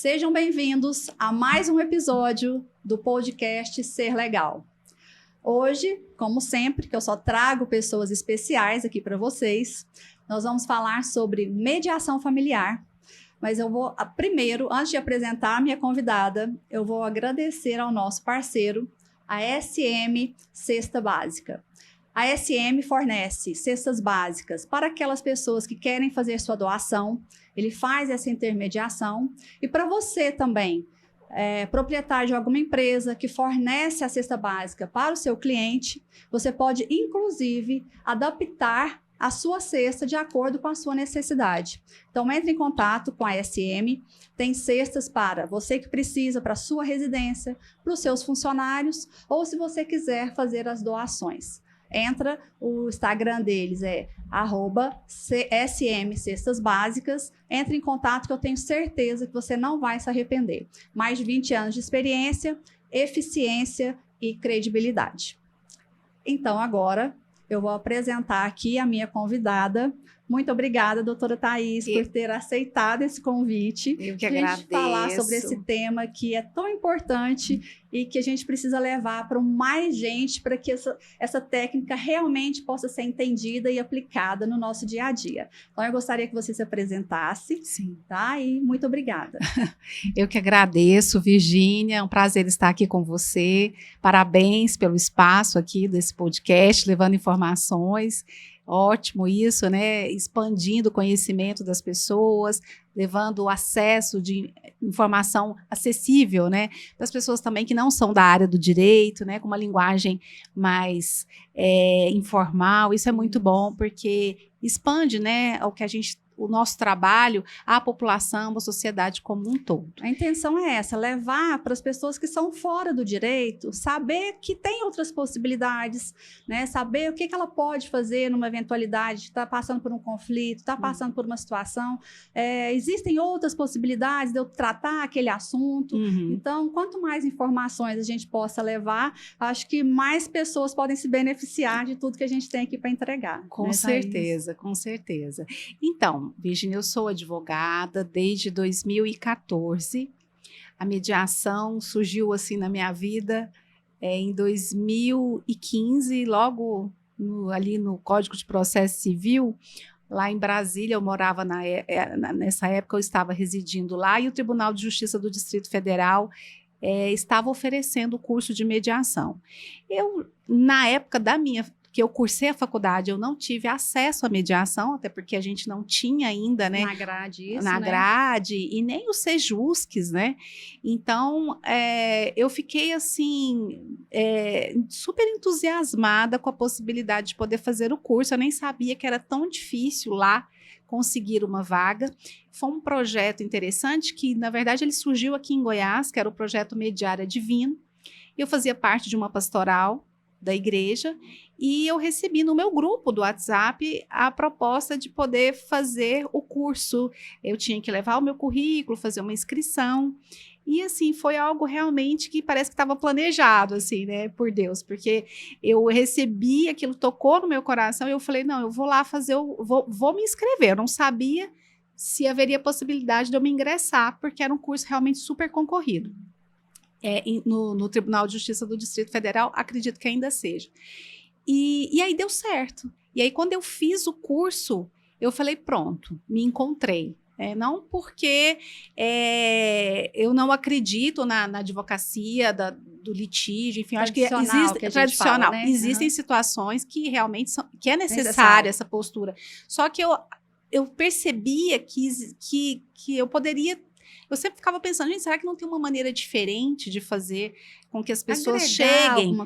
Sejam bem-vindos a mais um episódio do podcast Ser Legal. Hoje, como sempre, que eu só trago pessoas especiais aqui para vocês, nós vamos falar sobre mediação familiar. Mas eu vou, primeiro, antes de apresentar a minha convidada, eu vou agradecer ao nosso parceiro, a SM Cesta Básica. A SM fornece cestas básicas para aquelas pessoas que querem fazer sua doação. Ele faz essa intermediação. E para você também, proprietário de alguma empresa que fornece a cesta básica para o seu cliente, você pode, inclusive, adaptar a sua cesta de acordo com a sua necessidade. Então, entre em contato com a SM. Tem cestas para você que precisa, para a sua residência, para os seus funcionários, ou se você quiser fazer as doações. Entra, o Instagram deles é @SM Cestas Básicas. Entre em contato que eu tenho certeza que você não vai se arrepender. Mais de 20 anos de experiência, eficiência e credibilidade. Então, agora, eu vou apresentar aqui a minha convidada. Muito obrigada, doutora Thaís, por ter aceitado esse convite. Eu que agradeço. A gente falar sobre esse tema que é tão importante e que a gente precisa levar para mais gente, para que essa técnica realmente possa ser entendida e aplicada no nosso dia a dia. Então, eu gostaria que você se apresentasse. Sim. Tá? E muito obrigada. Eu que agradeço, Virgínia. É um prazer estar aqui com você. Parabéns pelo espaço aqui desse podcast, levando informações. Ótimo isso, né? Expandindo o conhecimento das pessoas, levando o acesso de informação acessível, né? Das pessoas também que não são da área do direito, né? Com uma linguagem mais informal. Isso é muito bom, porque expande, né? O nosso trabalho à população, à sociedade como um todo. A intenção é essa, levar para as pessoas que são fora do direito, saber que tem outras possibilidades, né? Saber o que ela pode fazer numa eventualidade, está passando por um conflito, está passando por uma situação. Existem outras possibilidades de eu tratar aquele assunto. Então, quanto mais informações a gente possa levar, acho que mais pessoas podem se beneficiar de tudo que a gente tem aqui para entregar. Com certeza, com certeza. Então, Virgínia, eu sou advogada desde 2014. A mediação surgiu assim na minha vida em 2015, logo ali no Código de Processo Civil, lá em Brasília. Eu morava nessa época, eu estava residindo lá, e o Tribunal de Justiça do Distrito Federal estava oferecendo o curso de mediação. Na época que eu cursei a faculdade, eu não tive acesso à mediação, até porque a gente não tinha ainda, né? Na grade, isso, na grade, e nem os Sejusques, né? Então, eu fiquei, assim, super entusiasmada com a possibilidade de poder fazer o curso. Eu nem sabia que era tão difícil lá conseguir uma vaga. Foi um projeto interessante que, na verdade, ele surgiu aqui em Goiás, que era o projeto Mediar é Divino. Eu fazia parte de uma pastoral da igreja, e eu recebi no meu grupo do WhatsApp a proposta de poder fazer o curso. Eu tinha que levar o meu currículo, fazer uma inscrição, e assim, foi algo realmente que parece que estava planejado, assim, né, por Deus, porque eu recebi, aquilo tocou no meu coração, e eu falei, não, eu vou lá vou me inscrever. Eu não sabia se haveria possibilidade de eu me ingressar, porque era um curso realmente super concorrido. No Tribunal de Justiça do Distrito Federal, acredito que ainda seja. E aí deu certo. E aí, quando eu fiz o curso, eu falei, pronto, me encontrei. Não porque eu não acredito na advocacia do litígio, enfim, eu acho que existe tradicional. Fala, né? Existem situações que realmente que é necessária essa postura. Só que eu percebia que eu poderia. Eu sempre ficava pensando, gente, será que não tem uma maneira diferente de fazer com que as pessoas cheguem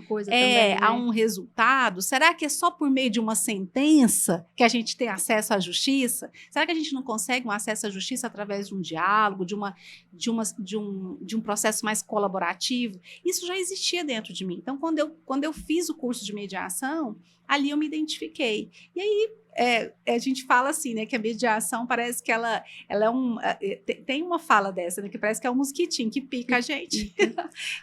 a um resultado? Será que é só por meio de uma sentença que a gente tem acesso à justiça? Será que a gente não consegue um acesso à justiça através de um diálogo, de um processo mais colaborativo? Isso já existia dentro de mim. Então, quando eu fiz o curso de mediação, ali eu me identifiquei. E aí, a gente fala assim, né, que a mediação parece que ela tem uma fala dessa, né, que parece que é um mosquitinho que pica a gente.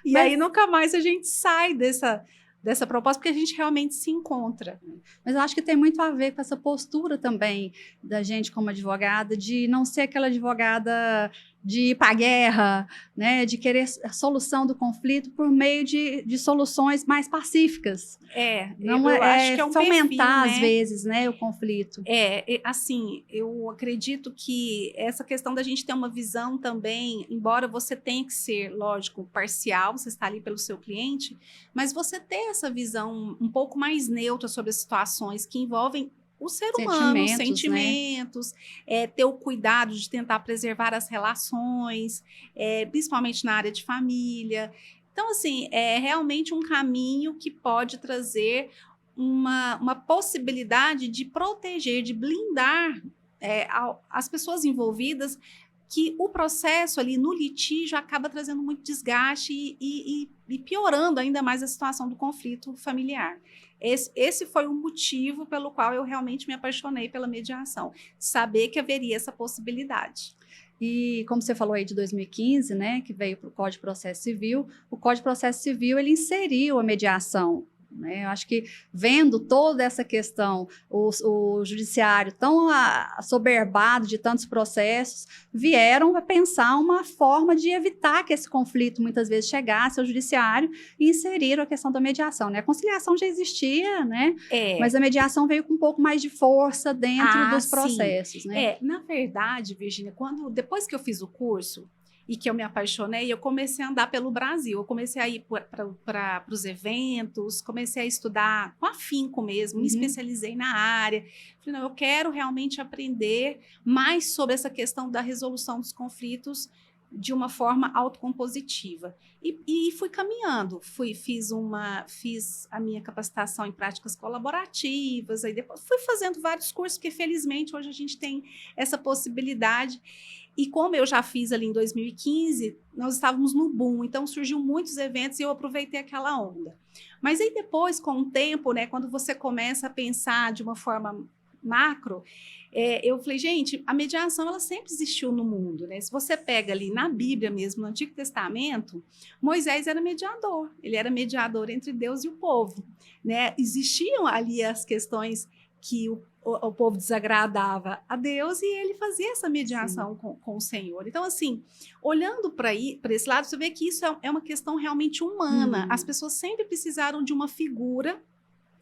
E aí nunca mais a gente sai dessa proposta, porque a gente realmente se encontra. Mas eu acho que tem muito a ver com essa postura também da gente como advogada, de não ser aquela advogada de ir para a guerra, né, de querer a solução do conflito por meio de soluções mais pacíficas. Não eu acho que é um fomentar, perfil, às vezes, né, o conflito. Assim, eu acredito que essa questão da gente ter uma visão também, embora você tenha que ser, lógico, parcial, você está ali pelo seu cliente, mas você ter essa visão um pouco mais neutra sobre as situações que envolvem o ser humano, os sentimentos, ter o cuidado de tentar preservar as relações, principalmente na área de família. Então, assim, é realmente um caminho que pode trazer uma possibilidade de proteger, de blindar as pessoas envolvidas, que o processo ali no litígio acaba trazendo muito desgaste e piorando ainda mais a situação do conflito familiar. Esse foi o motivo pelo qual eu realmente me apaixonei pela mediação, saber que haveria essa possibilidade. E como você falou aí de 2015, né, que veio para o Código de Processo Civil, o Código de Processo Civil ele inseriu a mediação. Eu acho que vendo toda essa questão, o judiciário tão assoberbado de tantos processos, vieram a pensar uma forma de evitar que esse conflito muitas vezes chegasse ao judiciário e inseriram a questão da mediação. A conciliação já existia, né? Mas a mediação veio com um pouco mais de força dentro dos processos. Né? Na verdade, Virgínia, depois que eu fiz o curso, e que eu me apaixonei, eu comecei a andar pelo Brasil. Eu comecei a ir para os eventos, comecei a estudar com afinco mesmo, me especializei na área. Falei, não, eu quero realmente aprender mais sobre essa questão da resolução dos conflitos de uma forma autocompositiva. E fui caminhando, fiz a minha capacitação em práticas colaborativas, aí depois fui fazendo vários cursos, porque felizmente hoje a gente tem essa possibilidade. E como eu já fiz ali em 2015, nós estávamos no boom, então surgiu muitos eventos e eu aproveitei aquela onda. Mas aí depois, com o tempo, né, quando você começa a pensar de uma forma macro, eu falei, gente, a mediação ela sempre existiu no mundo, né? Se você pega ali na Bíblia mesmo, no Antigo Testamento, Moisés era mediador, ele era mediador entre Deus e o povo, né? Existiam ali as questões que o povo desagradava a Deus e ele fazia essa mediação com o Senhor. Então, assim, olhando para esse lado, você vê que isso é uma questão realmente humana. As pessoas sempre precisaram de uma figura,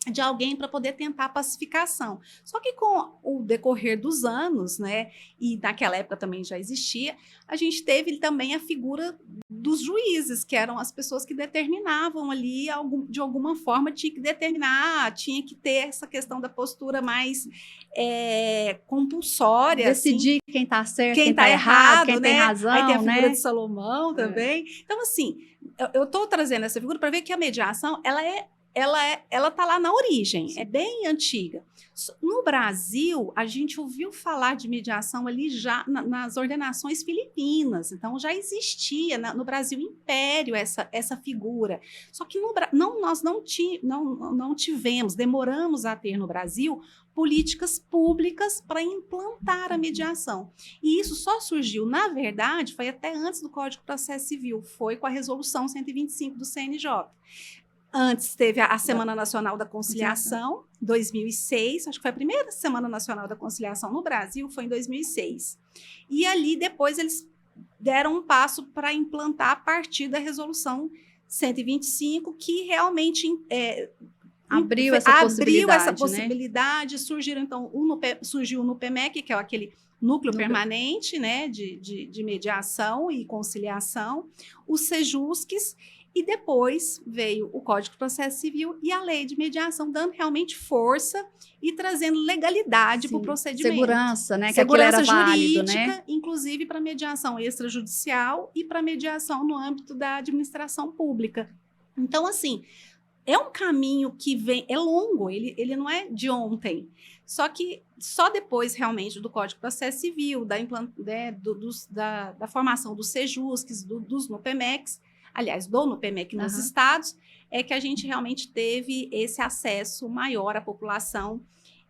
de alguém para poder tentar a pacificação. Só que com o decorrer dos anos, né, e naquela época também já existia, a gente teve também a figura dos juízes, que eram as pessoas que determinavam ali, de alguma forma, tinha que determinar, tinha que ter essa questão da postura mais compulsória. Decidir assim, quem está certo, quem está errado, quem né? tem razão. Aí tem a figura de Salomão também. Então, assim, eu estou trazendo essa figura para ver que a mediação, ela está lá na origem, é bem antiga. No Brasil, a gente ouviu falar de mediação ali já nas ordenações filipinas, então já existia no Brasil Império essa figura. Só que nós não tivemos, demoramos a ter no Brasil políticas públicas para implantar a mediação. E isso só surgiu, na verdade, foi até antes do Código de Processo Civil, foi com a Resolução 125 do CNJ. Antes teve a Semana Nacional da Conciliação, 2006, acho que foi a primeira Semana Nacional da Conciliação no Brasil, foi em 2006. E ali depois eles deram um passo para implantar a partir da Resolução 125, que realmente abriu essa possibilidade, né? Surgiu então surgiu o NUPEMEC, que é aquele núcleo permanente, né, de mediação e conciliação, os SEJUSCs, e depois veio o Código de Processo Civil e a Lei de Mediação, dando realmente força e trazendo legalidade para o procedimento. Segurança, né? Segurança que era jurídica, válido, né? Inclusive para mediação extrajudicial e para mediação no âmbito da administração pública. Então, assim, é um caminho que é longo, ele não é de ontem. Só que só depois, realmente, do Código de Processo Civil, da formação dos SEJUSCs, dos NUPEMECs, aliás, do NUPEMEC nos estados, é que a gente realmente teve esse acesso maior à população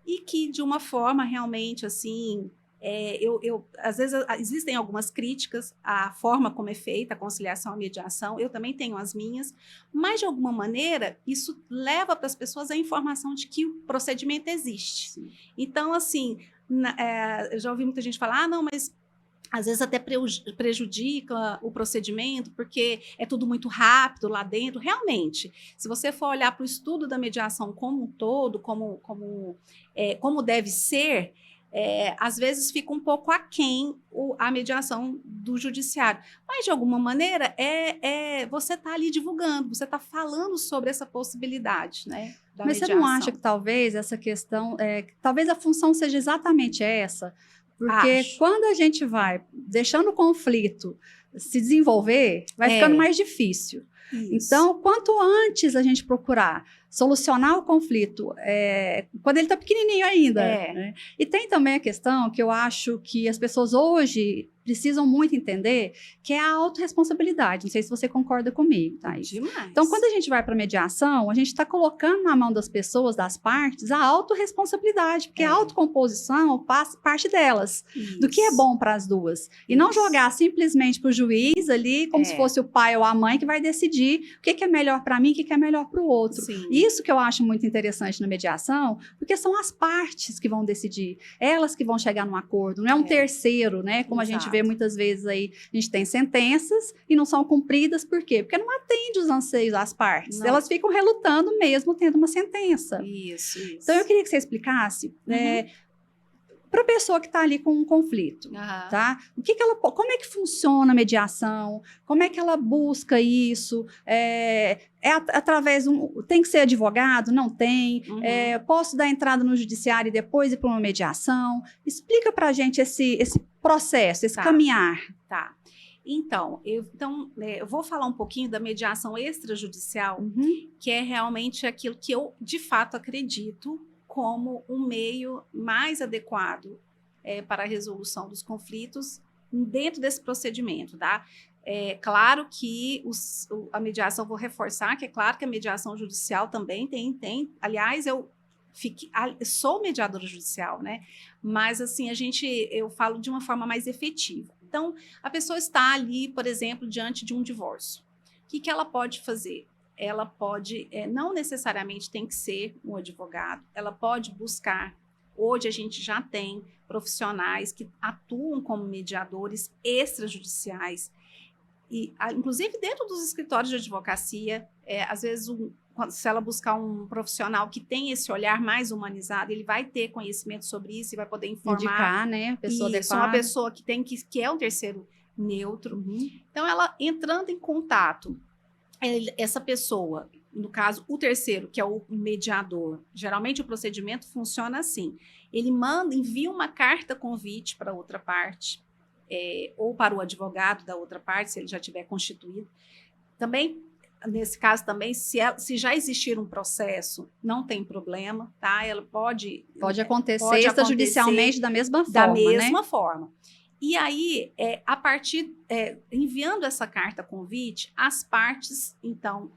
e que, de uma forma realmente, assim, às vezes existem algumas críticas à forma como é feita a conciliação, a mediação, eu também tenho as minhas, mas, de alguma maneira, isso leva para as pessoas a informação de que o procedimento existe. Sim. Então, assim, eu já ouvi muita gente falar, não, mas às vezes até prejudica o procedimento, porque é tudo muito rápido lá dentro. Realmente, se você for olhar para o estudo da mediação como um todo, como deve ser, às vezes fica um pouco aquém a mediação do judiciário. Mas, de alguma maneira, você está ali divulgando, você está falando sobre essa possibilidade, né, da Mas mediação. você não acha que talvez essa questão, talvez a função seja exatamente essa? Porque quando a gente vai deixando o conflito se desenvolver, vai ficando mais difícil. Isso. Então, quanto antes a gente procurar solucionar o conflito, quando ele está pequenininho ainda. Né? E tem também a questão que eu acho que as pessoas hoje precisam muito entender, que é a autorresponsabilidade. Não sei se você concorda comigo, Thaís. Demais. Então, quando a gente vai para a mediação, a gente está colocando na mão das pessoas, das partes, a autorresponsabilidade, porque a autocomposição parte delas, do que é bom para as duas. E não jogar simplesmente para o juiz ali, como se fosse o pai ou a mãe que vai decidir o que é melhor para mim, o que é melhor para o outro. Sim. Isso que eu acho muito interessante na mediação, porque são as partes que vão decidir, elas que vão chegar num acordo, não é um terceiro, né? Como a gente vê muitas vezes aí, a gente tem sentenças e não são cumpridas, por quê? Porque não atende os anseios das partes, elas ficam relutando mesmo tendo uma sentença. Isso. Então eu queria que você explicasse, para a pessoa que está ali com um conflito, tá? Como é que funciona a mediação? Como é que ela busca isso? Através tem que ser advogado? Não tem? Posso dar entrada no judiciário e depois ir para uma mediação? Explica para a gente esse processo, esse caminhar. Tá. Então, eu vou falar um pouquinho da mediação extrajudicial, que é realmente aquilo que eu, de fato, acredito como um meio mais adequado para a resolução dos conflitos dentro desse procedimento, tá? Claro que a mediação, vou reforçar que é claro que a mediação judicial também tem. Aliás, eu sou mediadora judicial, né? Mas assim, eu falo de uma forma mais efetiva. Então, a pessoa está ali, por exemplo, diante de um divórcio. O que ela pode fazer? Ela pode, não necessariamente tem que ser um advogado, ela pode buscar. Hoje a gente já tem profissionais que atuam como mediadores extrajudiciais, e inclusive dentro dos escritórios de advocacia, às vezes se ela buscar um profissional que tem esse olhar mais humanizado, ele vai ter conhecimento sobre isso e vai poder informar. Indicar, né? A pessoa adequada. Uma pessoa que é um terceiro neutro. Então, ela entrando em contato, essa pessoa, no caso, o terceiro, que é o mediador, geralmente o procedimento funciona assim. Ele envia uma carta convite para outra parte, ou para o advogado da outra parte, se ele já tiver constituído. Também, nesse caso também, se já existir um processo, não tem problema, tá? Ela pode acontecer extrajudicialmente da mesma forma, né? Forma. E aí, enviando essa carta convite, as partes, então,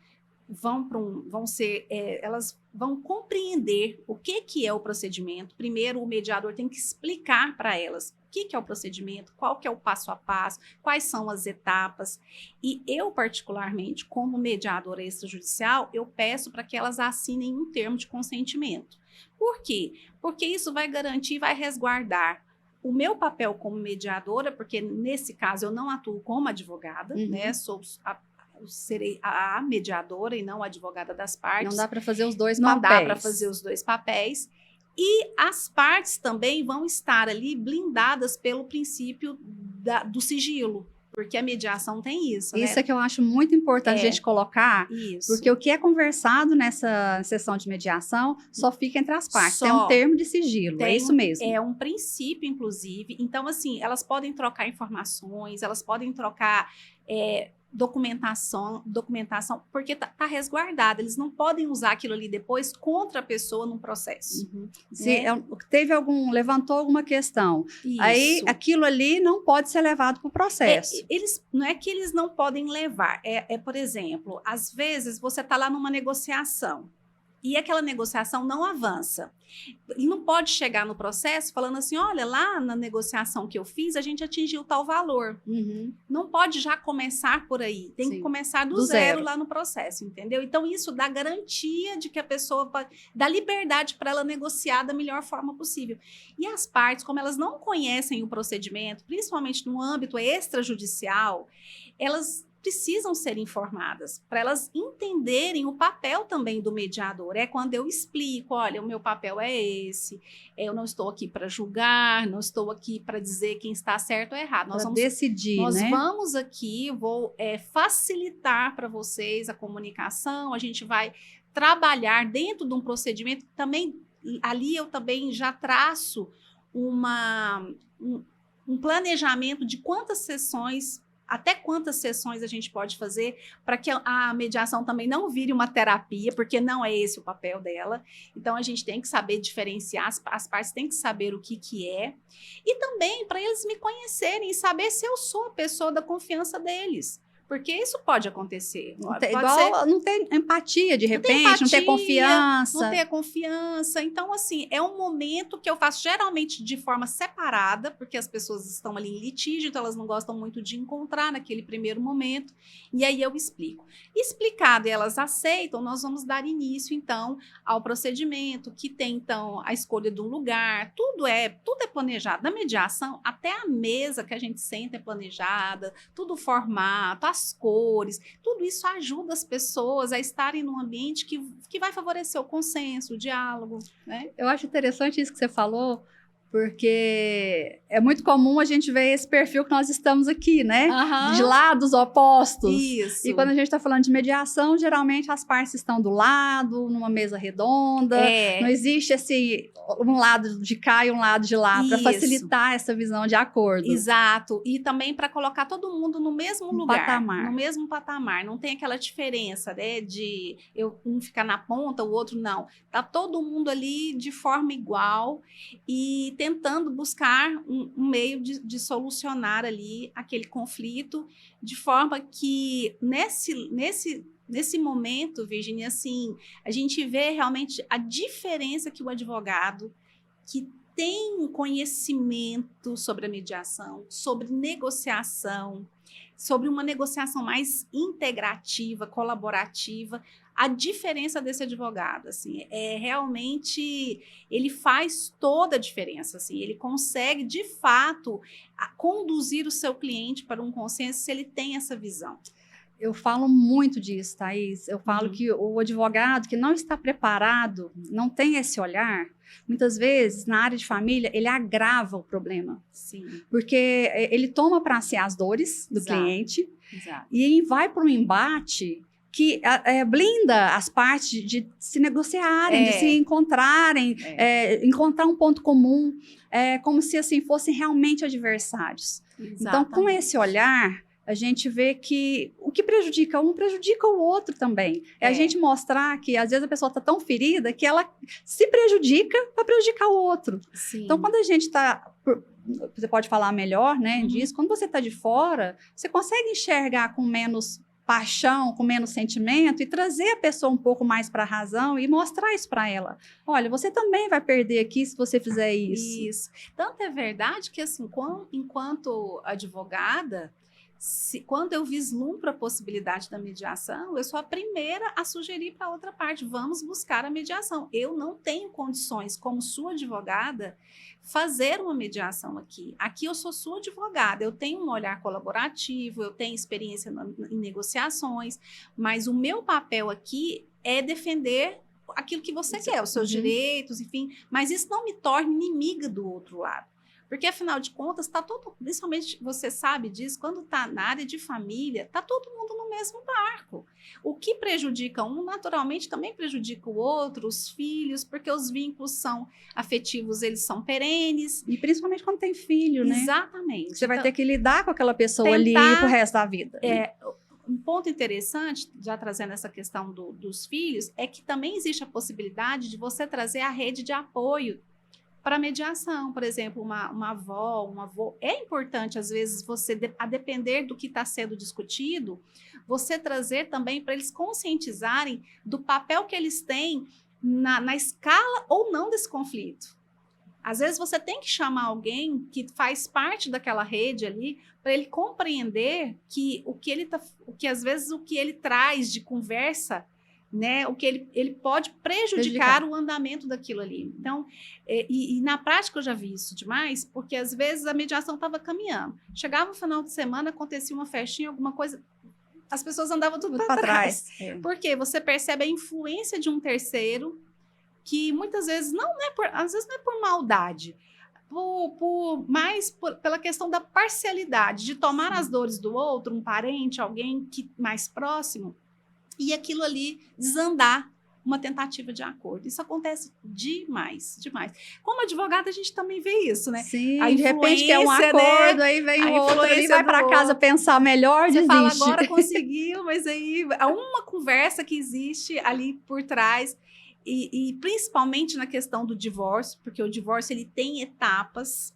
elas vão compreender o que é o procedimento. Primeiro, o mediador tem que explicar para elas o que é o procedimento, qual que é o passo a passo, quais são as etapas. E eu, particularmente, como mediadora extrajudicial, eu peço para que elas assinem um termo de consentimento. Por quê? Porque isso vai garantir, vai resguardar o meu papel como mediadora, porque nesse caso eu não atuo como advogada, né? Serei a mediadora e não a advogada das partes. Não dá para fazer os dois papéis. Não dá para fazer os dois papéis. E as partes também vão estar ali blindadas pelo princípio do sigilo, porque a mediação tem isso, né? Isso é que eu acho muito importante a gente colocar, porque o que é conversado nessa sessão de mediação só fica entre as partes, é um termo de sigilo, é isso mesmo. É um princípio, inclusive. Então, assim, elas podem trocar informações, elas podem trocar documentação, porque tá resguardada. Eles não podem usar aquilo ali depois contra a pessoa num processo. Se levantou alguma questão, aí aquilo ali não pode ser levado para o processo. Não é que eles não podem levar, por exemplo, às vezes você está lá numa negociação e aquela negociação não avança. Ele não pode chegar no processo falando assim, olha, lá na negociação que eu fiz, a gente atingiu tal valor. Não pode já começar por aí. Tem que começar do zero lá no processo, entendeu? Então, isso dá garantia de que a pessoa dá liberdade para ela negociar da melhor forma possível. E as partes, como elas não conhecem o procedimento, principalmente no âmbito extrajudicial, elas precisam ser informadas, para elas entenderem o papel também do mediador. É quando eu explico, olha, o meu papel é esse, eu não estou aqui para julgar, não estou aqui para dizer quem está certo ou errado. Nós vamos decidir, nós né? vamos aqui, vou facilitar para vocês a comunicação, a gente vai trabalhar dentro de um procedimento, também, ali eu também já traço um planejamento de até quantas sessões a gente pode fazer para que a mediação também não vire uma terapia, porque não é esse o papel dela. Então, a gente tem que saber diferenciar, as partes têm que saber o que é. E também para eles me conhecerem e saber se eu sou a pessoa da confiança deles. Porque isso pode acontecer. Não ter empatia, de repente, não ter confiança. Não ter confiança. Então, assim, é um momento que eu faço geralmente de forma separada, porque as pessoas estão ali em litígio, então elas não gostam muito de encontrar naquele primeiro momento. E aí eu explico. Explicado e elas aceitam, nós vamos dar início, então, ao procedimento, que tem, então, a escolha de um lugar. Tudo é planejado. Na mediação, até a mesa que a gente senta é planejada, tudo o formato, as cores, tudo isso ajuda as pessoas a estarem num ambiente que vai favorecer o consenso, o diálogo, né? Eu acho interessante isso que você falou, porque é muito comum a gente ver esse perfil que nós estamos aqui, né? De lados opostos. Isso. E quando a gente está falando de mediação, geralmente as partes estão do lado, numa mesa redonda. Não existe assim, um lado de cá e um lado de lá, para facilitar essa visão de acordo. Exato. E também para colocar todo mundo no mesmo lugar. No mesmo patamar. Não tem aquela diferença, né? De um ficar na ponta, o outro não. Tá todo mundo ali de forma igual e tentando buscar um meio de solucionar ali aquele conflito, de forma que nesse momento, Virginia, assim, a gente vê realmente a diferença que o advogado que tem conhecimento sobre a mediação, sobre negociação, sobre uma negociação mais integrativa, colaborativa, a diferença desse advogado, assim, realmente, ele faz toda a diferença, assim, ele consegue, de fato, conduzir o seu cliente para um consenso se ele tem essa visão. Eu falo muito disso, Thaís. Eu falo que o advogado que não está preparado, não tem esse olhar, muitas vezes, na área de família, ele agrava o problema. Sim. Porque ele toma para si as dores do cliente e vai para um embate que blinda as partes de se negociarem, de se encontrarem, encontrar um ponto comum, como se assim fossem realmente adversários. Exatamente. Então, com esse olhar, a gente vê que o que prejudica um prejudica o outro também. É a gente mostrar que, às vezes, a pessoa está tão ferida que ela se prejudica para prejudicar o outro. Sim. Então, quando a gente está... Você pode falar melhor, né, disso. Quando você está de fora, você consegue enxergar com menos paixão, com menos sentimento e trazer a pessoa um pouco mais para a razão e mostrar isso para ela. Olha, você também vai perder aqui se você fizer isso. Isso. Tanto é verdade que, assim, enquanto advogada, quando eu vislumbro a possibilidade da mediação, eu sou a primeira a sugerir para a outra parte, vamos buscar a mediação. Eu não tenho condições, como sua advogada, fazer uma mediação aqui. Aqui eu sou sua advogada, eu tenho um olhar colaborativo, eu tenho experiência em negociações, mas o meu papel aqui é defender aquilo que você quer, os seus direitos, enfim, mas isso não me torna inimiga do outro lado. Porque, afinal de contas, principalmente você sabe disso, quando está na área de família, está todo mundo no mesmo barco. O que prejudica um, naturalmente, também prejudica o outro, os filhos, porque os vínculos são afetivos, eles são perenes. E principalmente quando tem filho, né? Exatamente. Você vai ter que lidar com aquela pessoa ali pro resto da vida. Né? Um ponto interessante, já trazendo essa questão dos filhos, é que também existe a possibilidade de você trazer a rede de apoio para mediação, por exemplo, uma avó, um avô. É importante, às vezes, a depender do que está sendo discutido, você trazer também para eles conscientizarem do papel que eles têm na escala ou não desse conflito. Às vezes você tem que chamar alguém que faz parte daquela rede ali para ele compreender que às vezes o que ele traz de conversa, né, o que ele pode prejudicar o andamento daquilo ali. Então, e na prática eu já vi isso demais, porque às vezes a mediação estava caminhando. Chegava no final de semana, acontecia uma festinha, alguma coisa, as pessoas andavam tudo para trás. Porque você percebe a influência de um terceiro que muitas vezes às vezes não é por maldade, mais pela questão da parcialidade, de tomar as dores do outro, um parente, alguém mais próximo, e aquilo ali desandar uma tentativa de acordo. Isso acontece demais, demais. Como advogada, a gente também vê isso, né? Sim, de repente quer um acordo, né? Aí vem o outro e vai para casa pensar melhor, você fala, agora conseguiu, mas aí há uma conversa que existe ali por trás. E principalmente na questão do divórcio, porque o divórcio ele tem etapas,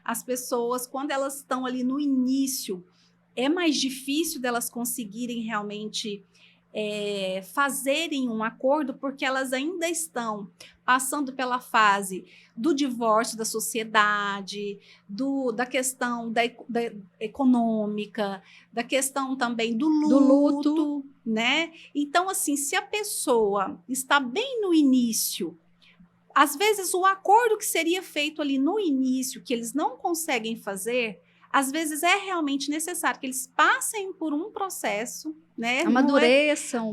as pessoas, quando elas estão ali no início, é mais difícil delas conseguirem realmente fazerem um acordo, porque elas ainda estão passando pela fase do divórcio da sociedade, da questão da econômica, da questão também do luto, né? Então, assim, se a pessoa está bem no início, às vezes o acordo que seria feito ali no início, que eles não conseguem fazer, às vezes é realmente necessário que eles passem por um processo, né? Amadureçam,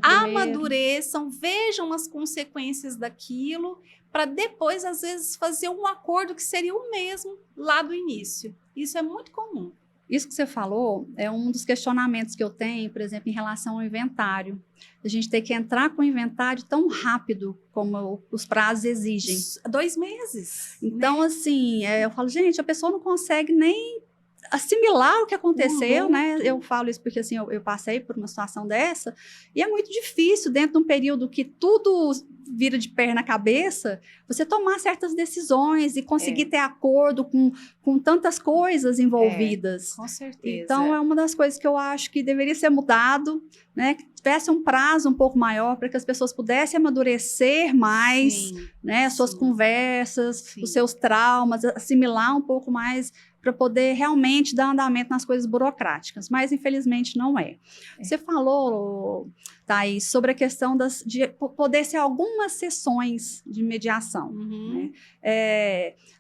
vejam as consequências daquilo, para depois, às vezes, fazer um acordo que seria o mesmo lá do início. Isso é muito comum. Isso que você falou é um dos questionamentos que eu tenho, por exemplo, em relação ao inventário. A gente tem que entrar com o inventário tão rápido como os prazos exigem. 2 meses. Então, assim, eu falo, gente, a pessoa não consegue nem assimilar o que aconteceu, né? Eu falo isso porque, assim, eu passei por uma situação dessa e é muito difícil, dentro de um período que tudo vira de perna cabeça, você tomar certas decisões e conseguir ter acordo com tantas coisas envolvidas. Com certeza. Então, é uma das coisas que eu acho que deveria ser mudado, né? Que tivesse um prazo um pouco maior para que as pessoas pudessem amadurecer mais, né? Suas conversas, os seus traumas, assimilar um pouco mais para poder realmente dar andamento nas coisas burocráticas, mas infelizmente não é. Você falou, Thaís, sobre a questão de poder ser algumas sessões de mediação. Né?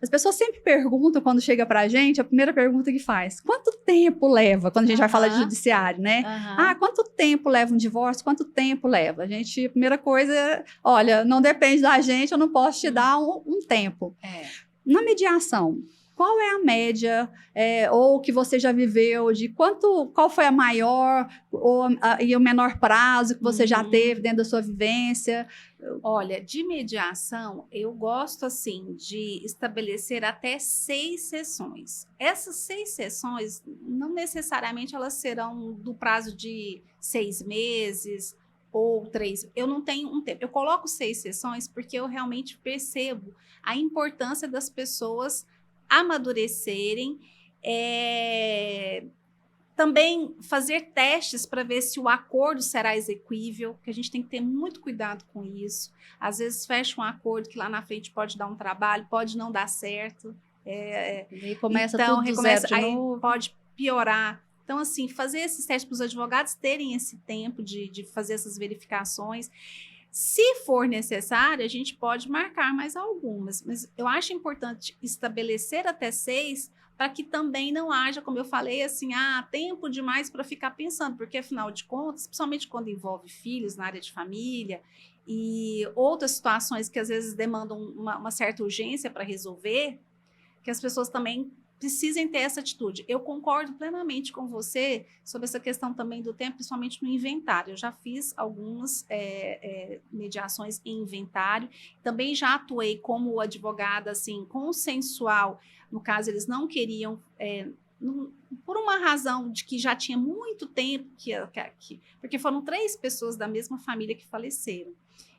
As pessoas sempre perguntam, quando chega para a gente, a primeira pergunta que faz, quanto tempo leva, quando a gente vai falar de judiciário, né? Quanto tempo leva um divórcio, quanto tempo leva? A primeira coisa, olha, não depende da gente, eu não posso te dar um tempo. Na mediação, qual é a média, ou que você já viveu, qual foi a maior e o menor prazo que você já teve dentro da sua vivência? Olha, de mediação, eu gosto, assim, de estabelecer até 6 sessões. Essas 6 sessões, não necessariamente elas serão do prazo de 6 meses ou 3. Eu não tenho um tempo. Eu coloco 6 sessões porque eu realmente percebo a importância das pessoas amadurecerem, também fazer testes para ver se o acordo será exequível, que a gente tem que ter muito cuidado com isso. Às vezes fecha um acordo que lá na frente pode dar um trabalho, pode não dar certo. E começa tudo do zero de novo. Pode piorar. Então, assim, fazer esses testes para os advogados terem esse tempo de fazer essas verificações. Se for necessário, a gente pode marcar mais algumas, mas eu acho importante estabelecer até 6 para que também não haja, como eu falei, assim, tempo demais para ficar pensando, porque afinal de contas, principalmente quando envolve filhos na área de família e outras situações que às vezes demandam uma certa urgência para resolver, que as pessoas também precisem ter essa atitude. Eu concordo plenamente com você sobre essa questão também do tempo, principalmente no inventário. Eu já fiz algumas mediações em inventário. Também já atuei como advogada, assim, consensual. No caso, eles não queriam, por uma razão de que já tinha muito tempo, porque foram 3 pessoas da mesma família que faleceram.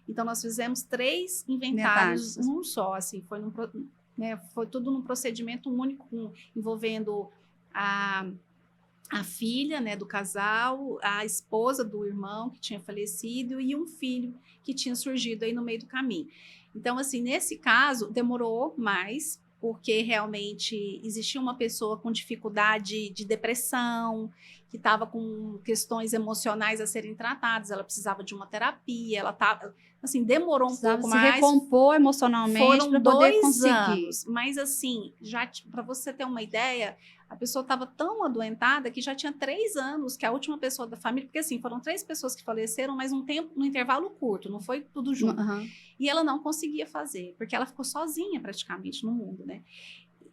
Então, nós fizemos 3 inventários num só, assim, foi tudo num procedimento único, envolvendo a filha, né, do casal, a esposa do irmão que tinha falecido e um filho que tinha surgido aí no meio do caminho. Então, assim, nesse caso, demorou mais, porque realmente existia uma pessoa com dificuldade de depressão, que estava com questões emocionais a serem tratadas, ela precisava de uma terapia, ela estava, assim, demorou um pouco mais. Se recompor emocionalmente para poder conseguir. Anos, mas assim, já para você ter uma ideia, a pessoa estava tão adoentada que já tinha 3 anos que a última pessoa da família, porque assim, foram 3 pessoas que faleceram, mas um intervalo curto, não foi tudo junto. E ela não conseguia fazer, porque ela ficou sozinha praticamente no mundo, né?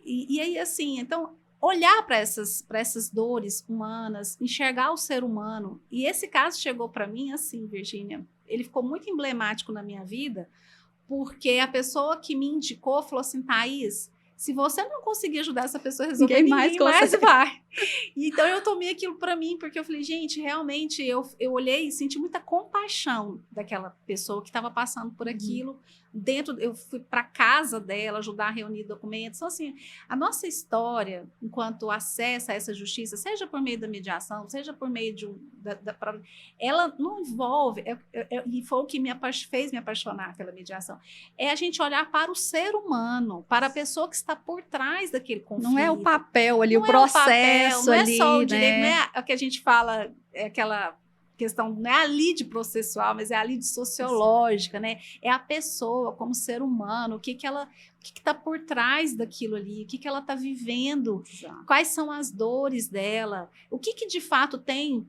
E aí, assim, então, olhar para essas dores humanas, enxergar o ser humano. E esse caso chegou para mim assim, Virgínia, ele ficou muito emblemático na minha vida, porque a pessoa que me indicou falou assim, Thaís, se você não conseguir ajudar essa pessoa a resolver, ninguém mais vai. Então, eu tomei aquilo para mim, porque eu falei, gente, realmente, eu olhei e senti muita compaixão daquela pessoa que estava passando por aquilo. Eu fui para casa dela ajudar a reunir documentos. Então, assim, a nossa história, enquanto acesso a essa justiça, seja por meio da mediação, seja por meio de ela não envolve, e foi o que fez me apaixonar pela mediação, é a gente olhar para o ser humano, para a pessoa que está por trás daquele conflito. Não é o papel ali, o processo ali, não é só o direito, não é o que a gente fala, é aquela questão, não é a lide processual, mas é a lide sociológica, né? É a pessoa como ser humano, o que está por trás daquilo ali, o que ela está vivendo, quais são as dores dela, o que de fato tem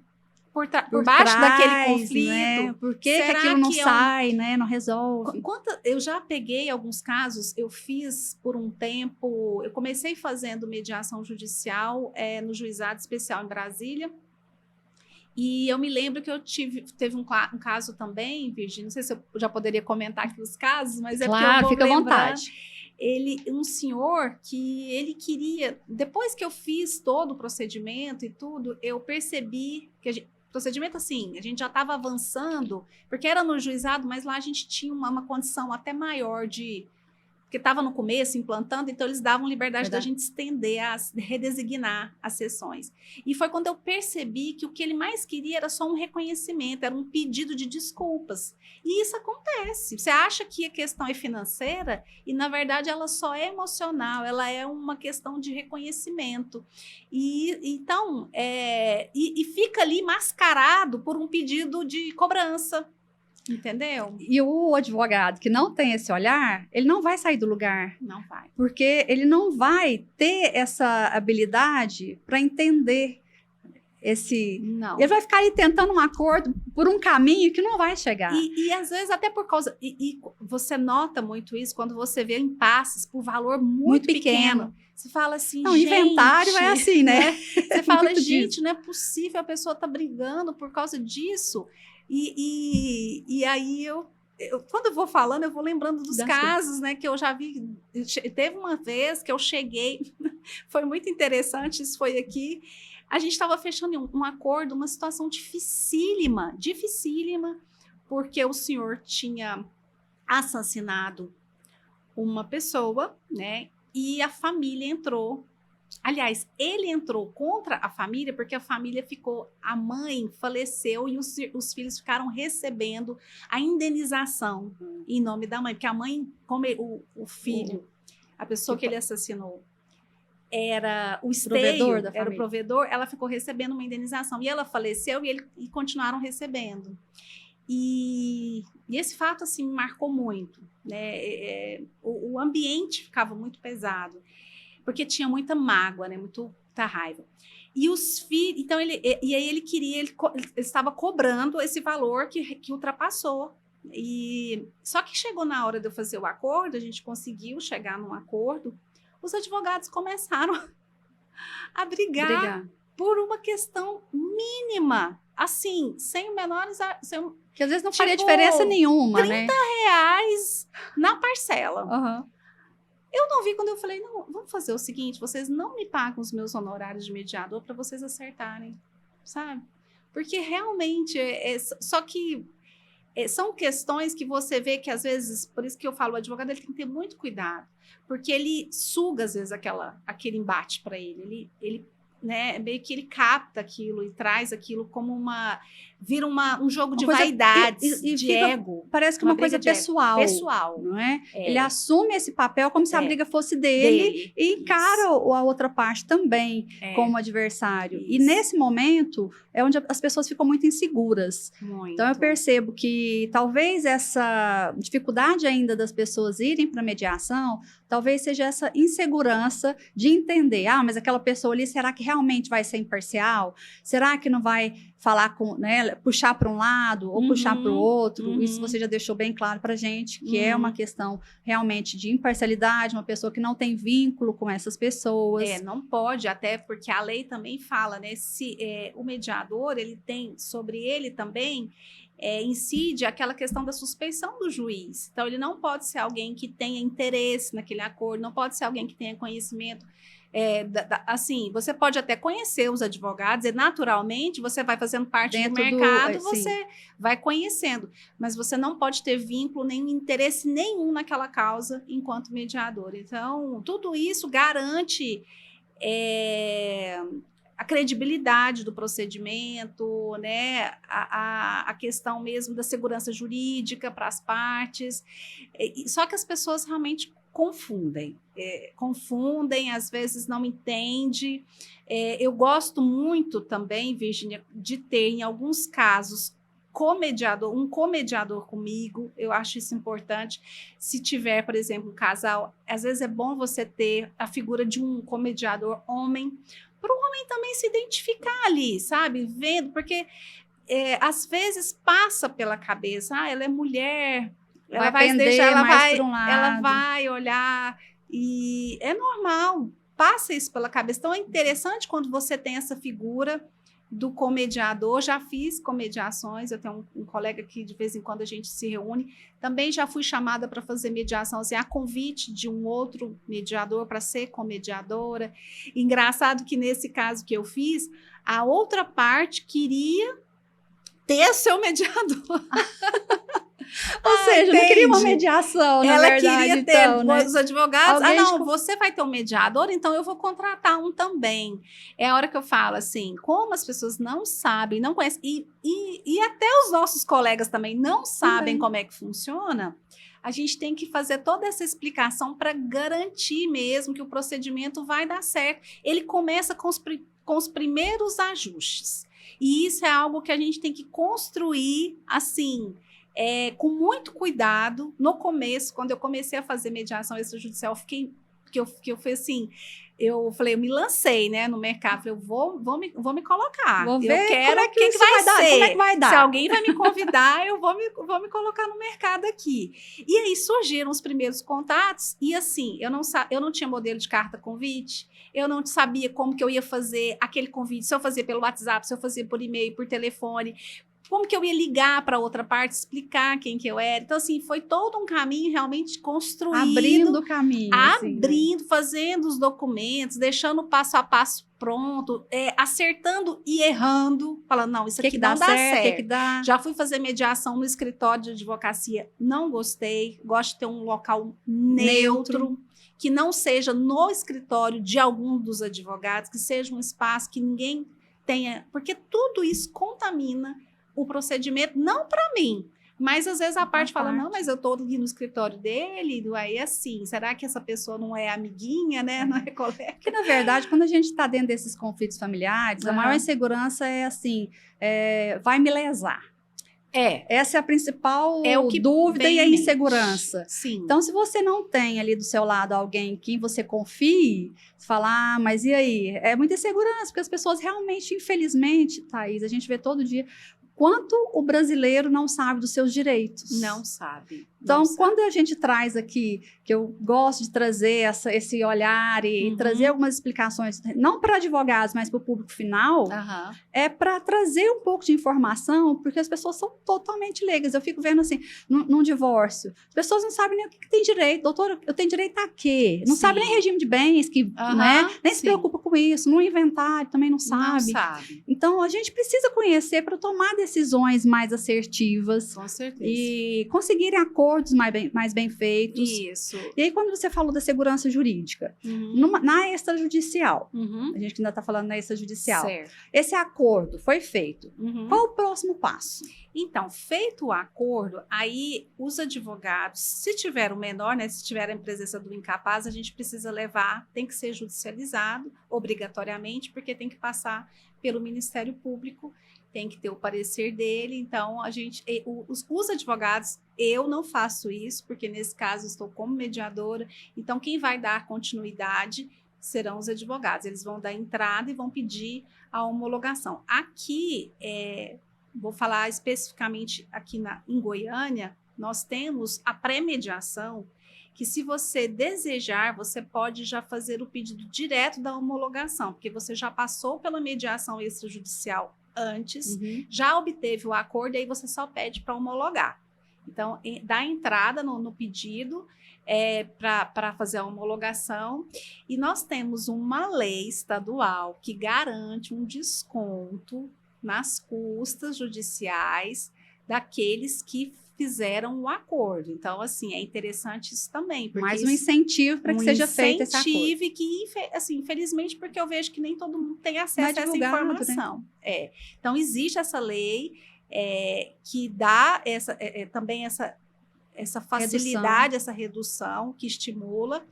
por baixo daquele conflito, né? Por que aquilo não sai, né? Não resolve? Eu já peguei alguns casos, eu fiz por um tempo, eu comecei fazendo mediação judicial no Juizado Especial em Brasília, e eu me lembro que teve um caso também, Virgínia, não sei se eu já poderia comentar aqui os casos, mas é claro, porque eu fica vou à vontade. Um senhor que ele queria, depois que eu fiz todo o procedimento e tudo, eu percebi que procedimento assim, a gente já estava avançando, porque era no juizado, mas lá a gente tinha uma condição até maior porque estava no começo, implantando, então eles davam liberdade da gente estender, redesignar as sessões. E foi quando eu percebi que o que ele mais queria era só um reconhecimento, era um pedido de desculpas. E isso acontece. Você acha que a questão é financeira e, na verdade, ela só é emocional, ela é uma questão de reconhecimento. Então, fica ali mascarado por um pedido de cobrança. Entendeu? E o advogado que não tem esse olhar, ele não vai sair do lugar. Não vai. Porque ele não vai ter essa habilidade para entender Não. Ele vai ficar ali tentando um acordo por um caminho que não vai chegar. E às vezes até por causa... E você nota muito isso quando você vê impasses por valor muito pequeno. Você fala assim, não, gente... inventário é assim, né? Você fala, gente, não é possível, a pessoa tá brigando por causa disso. E aí quando eu vou falando, eu vou lembrando dos casos, né, que eu já vi. Teve uma vez que eu cheguei, foi muito interessante, isso foi aqui, a gente estava fechando um acordo, uma situação dificílima, porque o senhor tinha assassinado uma pessoa, né, e a família entrou. Aliás, ele entrou contra a família porque a família a mãe faleceu e os filhos ficaram recebendo a indenização em nome da mãe, porque a mãe, como o filho, a pessoa que ele assassinou, era o esteio, era o provedor, ela ficou recebendo uma indenização e ela faleceu e continuaram recebendo. E esse fato assim me marcou muito, né? O ambiente ficava muito pesado. Porque tinha muita mágoa, né? Muita raiva. E os filhos... Então, aí ele queria... Ele estava cobrando esse valor que ultrapassou. Só que chegou na hora de eu fazer o acordo, a gente conseguiu chegar num acordo, os advogados começaram a brigar por uma questão mínima. Assim, sem menores... que às vezes não faria diferença nenhuma, né? R$30 na parcela. Uhum. Eu não vi quando eu falei, não, vamos fazer o seguinte, vocês não me pagam os meus honorários de mediador para vocês acertarem, sabe? Porque realmente, só que são questões que você vê que às vezes, por isso que eu falo, o advogado ele tem que ter muito cuidado, porque ele suga às vezes aquele embate para ele né, meio que ele capta aquilo e traz aquilo como vira um jogo de coisa, vaidades, e de fica, ego. parece que uma coisa pessoal. Pessoal. Não é? Ele assume esse papel como se a briga fosse dele e encara a outra parte também como adversário. Isso. E nesse momento é onde as pessoas ficam muito inseguras. Muito. Então eu percebo que talvez essa dificuldade ainda das pessoas irem para a mediação, talvez seja essa insegurança de entender, mas aquela pessoa ali, será que realmente vai ser imparcial? Será que não vai falar com, né, puxar para um lado ou puxar para o outro? Isso você já deixou bem claro para a gente, que é uma questão realmente de imparcialidade, uma pessoa que não tem vínculo com essas pessoas. Não pode, até porque a lei também fala, né, se o mediador, ele tem sobre ele também incide aquela questão da suspeição do juiz. Então, ele não pode ser alguém que tenha interesse naquele acordo, não pode ser alguém que tenha conhecimento. Assim, você pode até conhecer os advogados e naturalmente você vai fazendo parte do mercado, você vai conhecendo, mas você não pode ter vínculo, nem interesse nenhum naquela causa enquanto mediador. Então, tudo isso garante a credibilidade do procedimento, né? A questão mesmo da segurança jurídica para as partes. Só que as pessoas realmente confundem, às vezes não entendem. Eu gosto muito também, Virgínia, de ter, em alguns casos, um comediador comigo. Eu acho isso importante. Se tiver, por exemplo, um casal, às vezes é bom você ter a figura de um comediador homem, para o homem também se identificar ali, sabe? Vendo, porque às vezes passa pela cabeça, ela é mulher, ela vai deixar, ela vai olhar, e é normal, passa isso pela cabeça. Então é interessante quando você tem essa figura do comediador. Já fiz comediações, eu tenho um colega que de vez em quando a gente se reúne, também já fui chamada para fazer mediação, assim, a convite de um outro mediador para ser comediadora. Engraçado que nesse caso que eu fiz, a outra parte queria ter seu mediador. Ou seja, não queria uma mediação, na verdade. Ela queria ter, então, né? Os advogados, você vai ter um mediador, então eu vou contratar um também. É a hora que eu falo assim, como as pessoas não sabem, não conhecem, e até os nossos colegas também não sabem como é que funciona, a gente tem que fazer toda essa explicação para garantir mesmo que o procedimento vai dar certo. Ele começa com os primeiros ajustes. E isso é algo que a gente tem que construir, assim, com muito cuidado. No começo, quando eu comecei a fazer mediação extrajudicial, eu fui assim, eu me lancei, né, no mercado, falei, eu vou me colocar. Vou ver eu quero como é que vai ser. Como é que vai dar? Se alguém vai me convidar, eu vou me colocar no mercado aqui. E aí surgiram os primeiros contatos, e assim, eu não tinha modelo de carta convite, eu não sabia como que eu ia fazer aquele convite, se eu fazia pelo WhatsApp, se eu fazia por e-mail, por telefone, como que eu ia ligar para outra parte, explicar quem que eu era. Então, assim, foi todo um caminho realmente construído. Abrindo o caminho. Abrindo, fazendo os documentos, deixando o passo a passo pronto, acertando e errando, falando, não, isso aqui não dá certo. Que dá? Já fui fazer mediação no escritório de advocacia, não gostei, gosto de ter um local neutro, que não seja no escritório de algum dos advogados, que seja um espaço que ninguém tenha, porque tudo isso contamina o procedimento, não para mim, mas às vezes a parte fala, não, mas eu estou ali no escritório dele, aí assim, será que essa pessoa não é amiguinha, né? Não é colega? Porque, na verdade, quando a gente está dentro desses conflitos familiares, a maior insegurança é assim, vai me lesar. Essa é a principal dúvida e a insegurança. Sim. Então, se você não tem ali do seu lado alguém em quem você confie, você fala, mas e aí? É muita insegurança, porque as pessoas realmente, infelizmente, Thaís, a gente vê todo dia quanto o brasileiro não sabe dos seus direitos. Não sabe. Então, quando a gente traz aqui, que eu gosto de trazer esse olhar e trazer algumas explicações, não para advogados, mas para o público final, é para trazer um pouco de informação, porque as pessoas são totalmente leigas. Eu fico vendo assim, num divórcio, as pessoas não sabem nem o que tem direito. Doutora, eu tenho direito a quê? Não sabe nem regime de bens, né? Nem se preocupa com isso. No inventário também não sabe. Não sabe. Então, a gente precisa conhecer para tomar decisões mais assertivas. Com certeza. E conseguirem acordos mais bem feitos. Isso. E aí, quando você falou da segurança jurídica, na extrajudicial, a gente ainda está falando na extrajudicial, Certo. esse acordo foi feito. Qual o próximo passo? Então, feito o acordo, aí os advogados, se tiver o menor, né, se tiver em presença do incapaz, a gente precisa levar, tem que ser judicializado, obrigatoriamente, porque tem que passar pelo Ministério Público, tem que ter o parecer dele. Então, os advogados, eu não faço isso, porque nesse caso estou como mediadora, então quem vai dar continuidade serão os advogados. Eles vão dar entrada e vão pedir a homologação. Aqui, vou falar especificamente aqui em Goiânia, nós temos a pré-mediação, que se você desejar, você pode já fazer o pedido direto da homologação, porque você já passou pela mediação extrajudicial antes, já obteve o acordo, e aí você só pede para homologar. Então, dá entrada no pedido para fazer a homologação, e nós temos uma lei estadual que garante um desconto nas custas judiciais daqueles que fizeram o acordo. Então, assim, é interessante isso também. Mais um incentivo para que seja feito esse acordo. Um incentivo que, assim, infelizmente, porque eu vejo que nem todo mundo tem acesso a essa informação. Né? Então, existe essa lei que dá também essa facilidade, essa redução que estimula,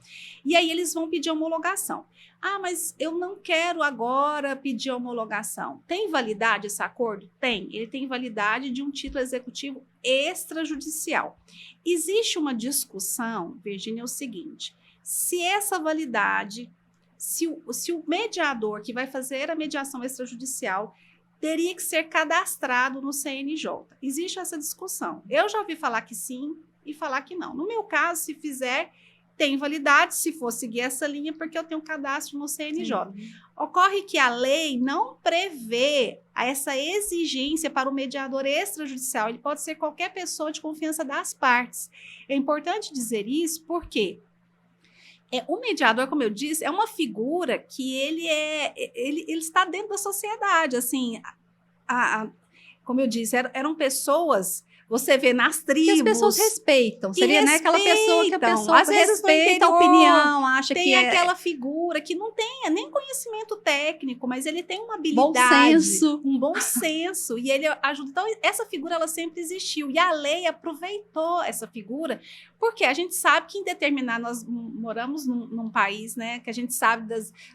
e aí eles vão pedir homologação. Ah, mas eu não quero agora pedir homologação. Tem validade esse acordo? Tem. Ele tem validade de um título executivo extrajudicial. Existe uma discussão, Virgínia, é o seguinte: se essa validade, se o mediador que vai fazer a mediação extrajudicial teria que ser cadastrado no CNJ. Existe essa discussão. Eu já ouvi falar que sim e falar que não. No meu caso, se fizer, tem validade, se for seguir essa linha, porque eu tenho cadastro no CNJ. Ocorre que a lei não prevê essa exigência para o mediador extrajudicial. Ele pode ser qualquer pessoa de confiança das partes. É importante dizer isso porque o mediador, como eu disse, é uma figura que ele está dentro da sociedade. Assim, como eu disse, eram pessoas. Você vê nas tribos. Que as pessoas respeitam. Seria, né, aquela pessoa que a pessoa às vezes respeita a opinião, acha que tem aquela figura que não tem nem conhecimento técnico, mas ele tem uma habilidade. Bom senso. Um bom senso. E ele ajuda. Então, essa figura, ela sempre existiu. E a lei aproveitou essa figura, porque a gente sabe que nós moramos num país, né, que a gente sabe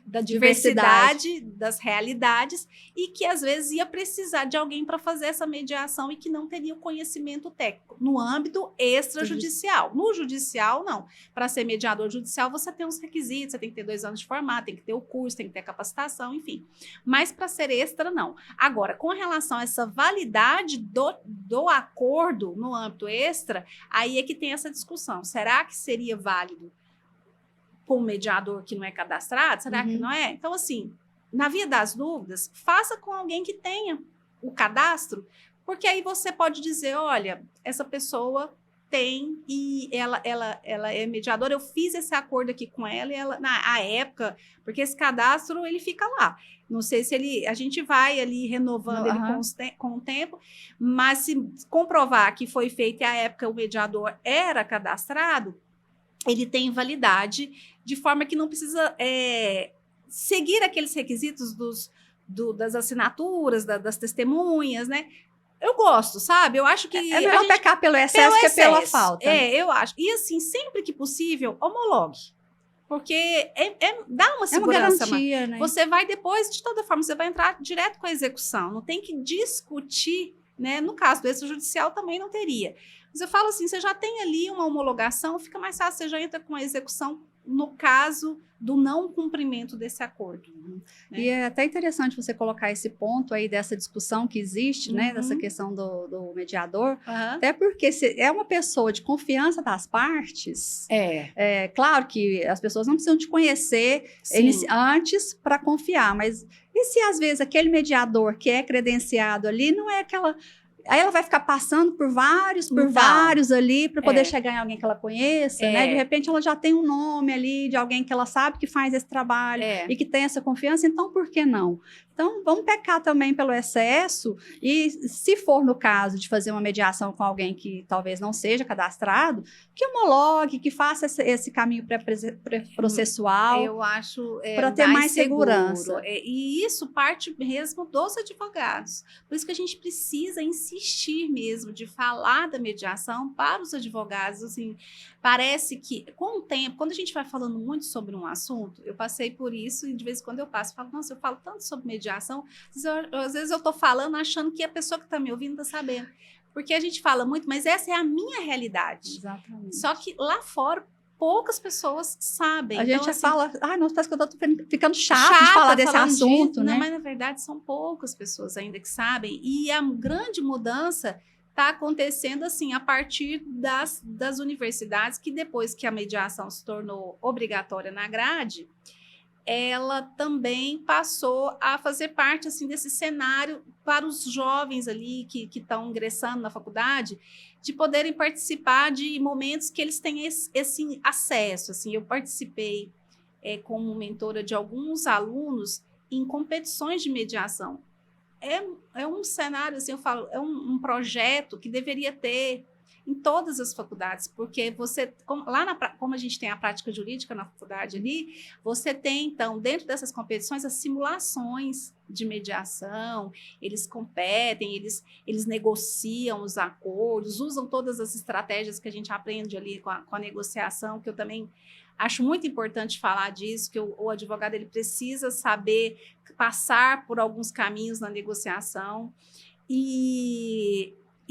da diversidade, das realidades, e que às vezes ia precisar de alguém para fazer essa mediação e que não teria o conhecimento técnico no âmbito extrajudicial. No judicial, não. Para ser mediador judicial, você tem uns requisitos, você tem que ter 2 anos de formato, tem que ter o curso, tem que ter capacitação, enfim. Mas para ser extra, não. Agora, com relação a essa validade do acordo no âmbito extra, aí é que tem essa discussão. Será que seria válido com um mediador que não é cadastrado? Será que não é? Então, assim, na via das dúvidas, faça com alguém que tenha o cadastro, porque aí você pode dizer, olha, essa pessoa tem e ela é mediadora, eu fiz esse acordo aqui com ela, e ela, na época, porque esse cadastro, ele fica lá. Não sei se a gente vai ali renovando ele com o tempo, mas se comprovar que foi feito e à época o mediador era cadastrado, ele tem validade, de forma que não precisa seguir aqueles requisitos das assinaturas, das testemunhas, né? Eu gosto, sabe? Eu acho que... É melhor pecar pelo excesso que pela falta. Eu acho. E assim, sempre que possível, homologue. Porque dá uma segurança. É uma garantia, né? Você vai depois, de toda forma, você vai entrar direto com a execução. Não tem que discutir, né? No caso do extrajudicial também não teria. Mas eu falo assim, você já tem ali uma homologação, fica mais fácil, você já entra com a execução no caso do não cumprimento desse acordo. Né? E é até interessante você colocar esse ponto aí dessa discussão que existe, né, dessa questão do mediador, até porque se é uma pessoa de confiança das partes, claro que as pessoas não precisam te conhecer antes para confiar, mas e se às vezes aquele mediador que é credenciado ali não é aquela... Aí ela vai ficar passando por vários ali para poder chegar em alguém que ela conheça, né? De repente ela já tem um nome ali de alguém que ela sabe que faz esse trabalho e que tem essa confiança, então por que não? Então, vamos pecar também pelo excesso e, se for no caso de fazer uma mediação com alguém que talvez não seja cadastrado, que homologue, que faça esse caminho pré-processual. Eu acho para ter mais segurança. E isso parte mesmo dos advogados. Por isso que a gente precisa insistir mesmo de falar da mediação para os advogados. Assim, parece que, com o tempo, quando a gente vai falando muito sobre um assunto, eu passei por isso e de vez em quando eu passo, falo, nossa, eu falo tanto sobre mediação, às vezes eu estou falando achando que a pessoa que está me ouvindo está sabendo. Porque a gente fala muito, mas essa é a minha realidade. Exatamente. Só que lá fora, poucas pessoas sabem. A gente então, assim, fala, nossa, parece que eu estou ficando chato de falar desse assunto, disso, né? Não, mas na verdade são poucas pessoas ainda que sabem. E a grande mudança está acontecendo assim a partir das universidades, que depois que a mediação se tornou obrigatória na grade, ela também passou a fazer parte assim desse cenário para os jovens ali que estão ingressando na faculdade, de poderem participar de momentos que eles têm esse acesso. Assim, eu participei como mentora de alguns alunos em competições de mediação. É um cenário, assim, eu falo, é um projeto que deveria ter em todas as faculdades, porque você, como a gente tem a prática jurídica na faculdade ali, você tem, então, dentro dessas competições, as simulações de mediação, eles competem, eles negociam os acordos, usam todas as estratégias que a gente aprende ali com a negociação, que eu também acho muito importante falar disso, que o advogado ele precisa saber passar por alguns caminhos na negociação.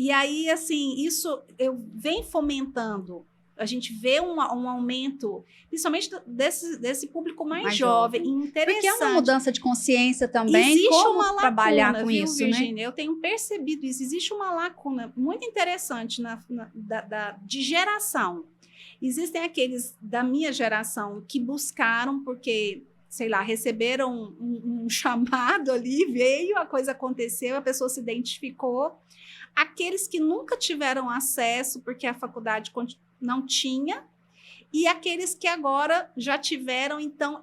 E aí, assim, isso eu venho fomentando. A gente vê um aumento, principalmente desse público mais jovem, interessante. Porque é uma mudança de consciência também. Existe como uma lacuna, trabalhar com viu, isso, Virgínia? né? Eu tenho percebido isso. Existe uma lacuna muito interessante de geração. Existem aqueles da minha geração que buscaram, porque, sei lá, receberam um chamado ali, veio, a coisa aconteceu, a pessoa se identificou. Aqueles que nunca tiveram acesso, porque a faculdade não tinha, e aqueles que agora já tiveram, então,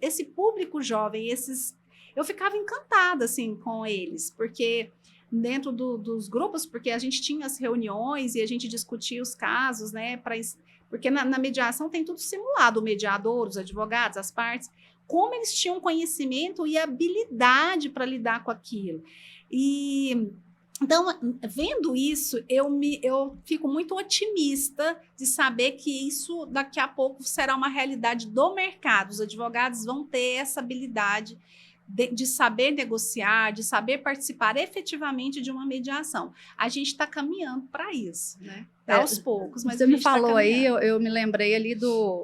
esse público jovem, eu ficava encantada, assim, com eles, porque dentro dos grupos, porque a gente tinha as reuniões e a gente discutia os casos, né, porque na mediação tem tudo simulado, o mediador, os advogados, as partes, como eles tinham conhecimento e habilidade para lidar com aquilo. Então, vendo isso, eu fico muito otimista de saber que isso daqui a pouco será uma realidade do mercado. Os advogados vão ter essa habilidade de saber negociar, de saber participar efetivamente de uma mediação. A gente está caminhando para isso, né? Aos poucos, mas você me falou aí, eu me lembrei ali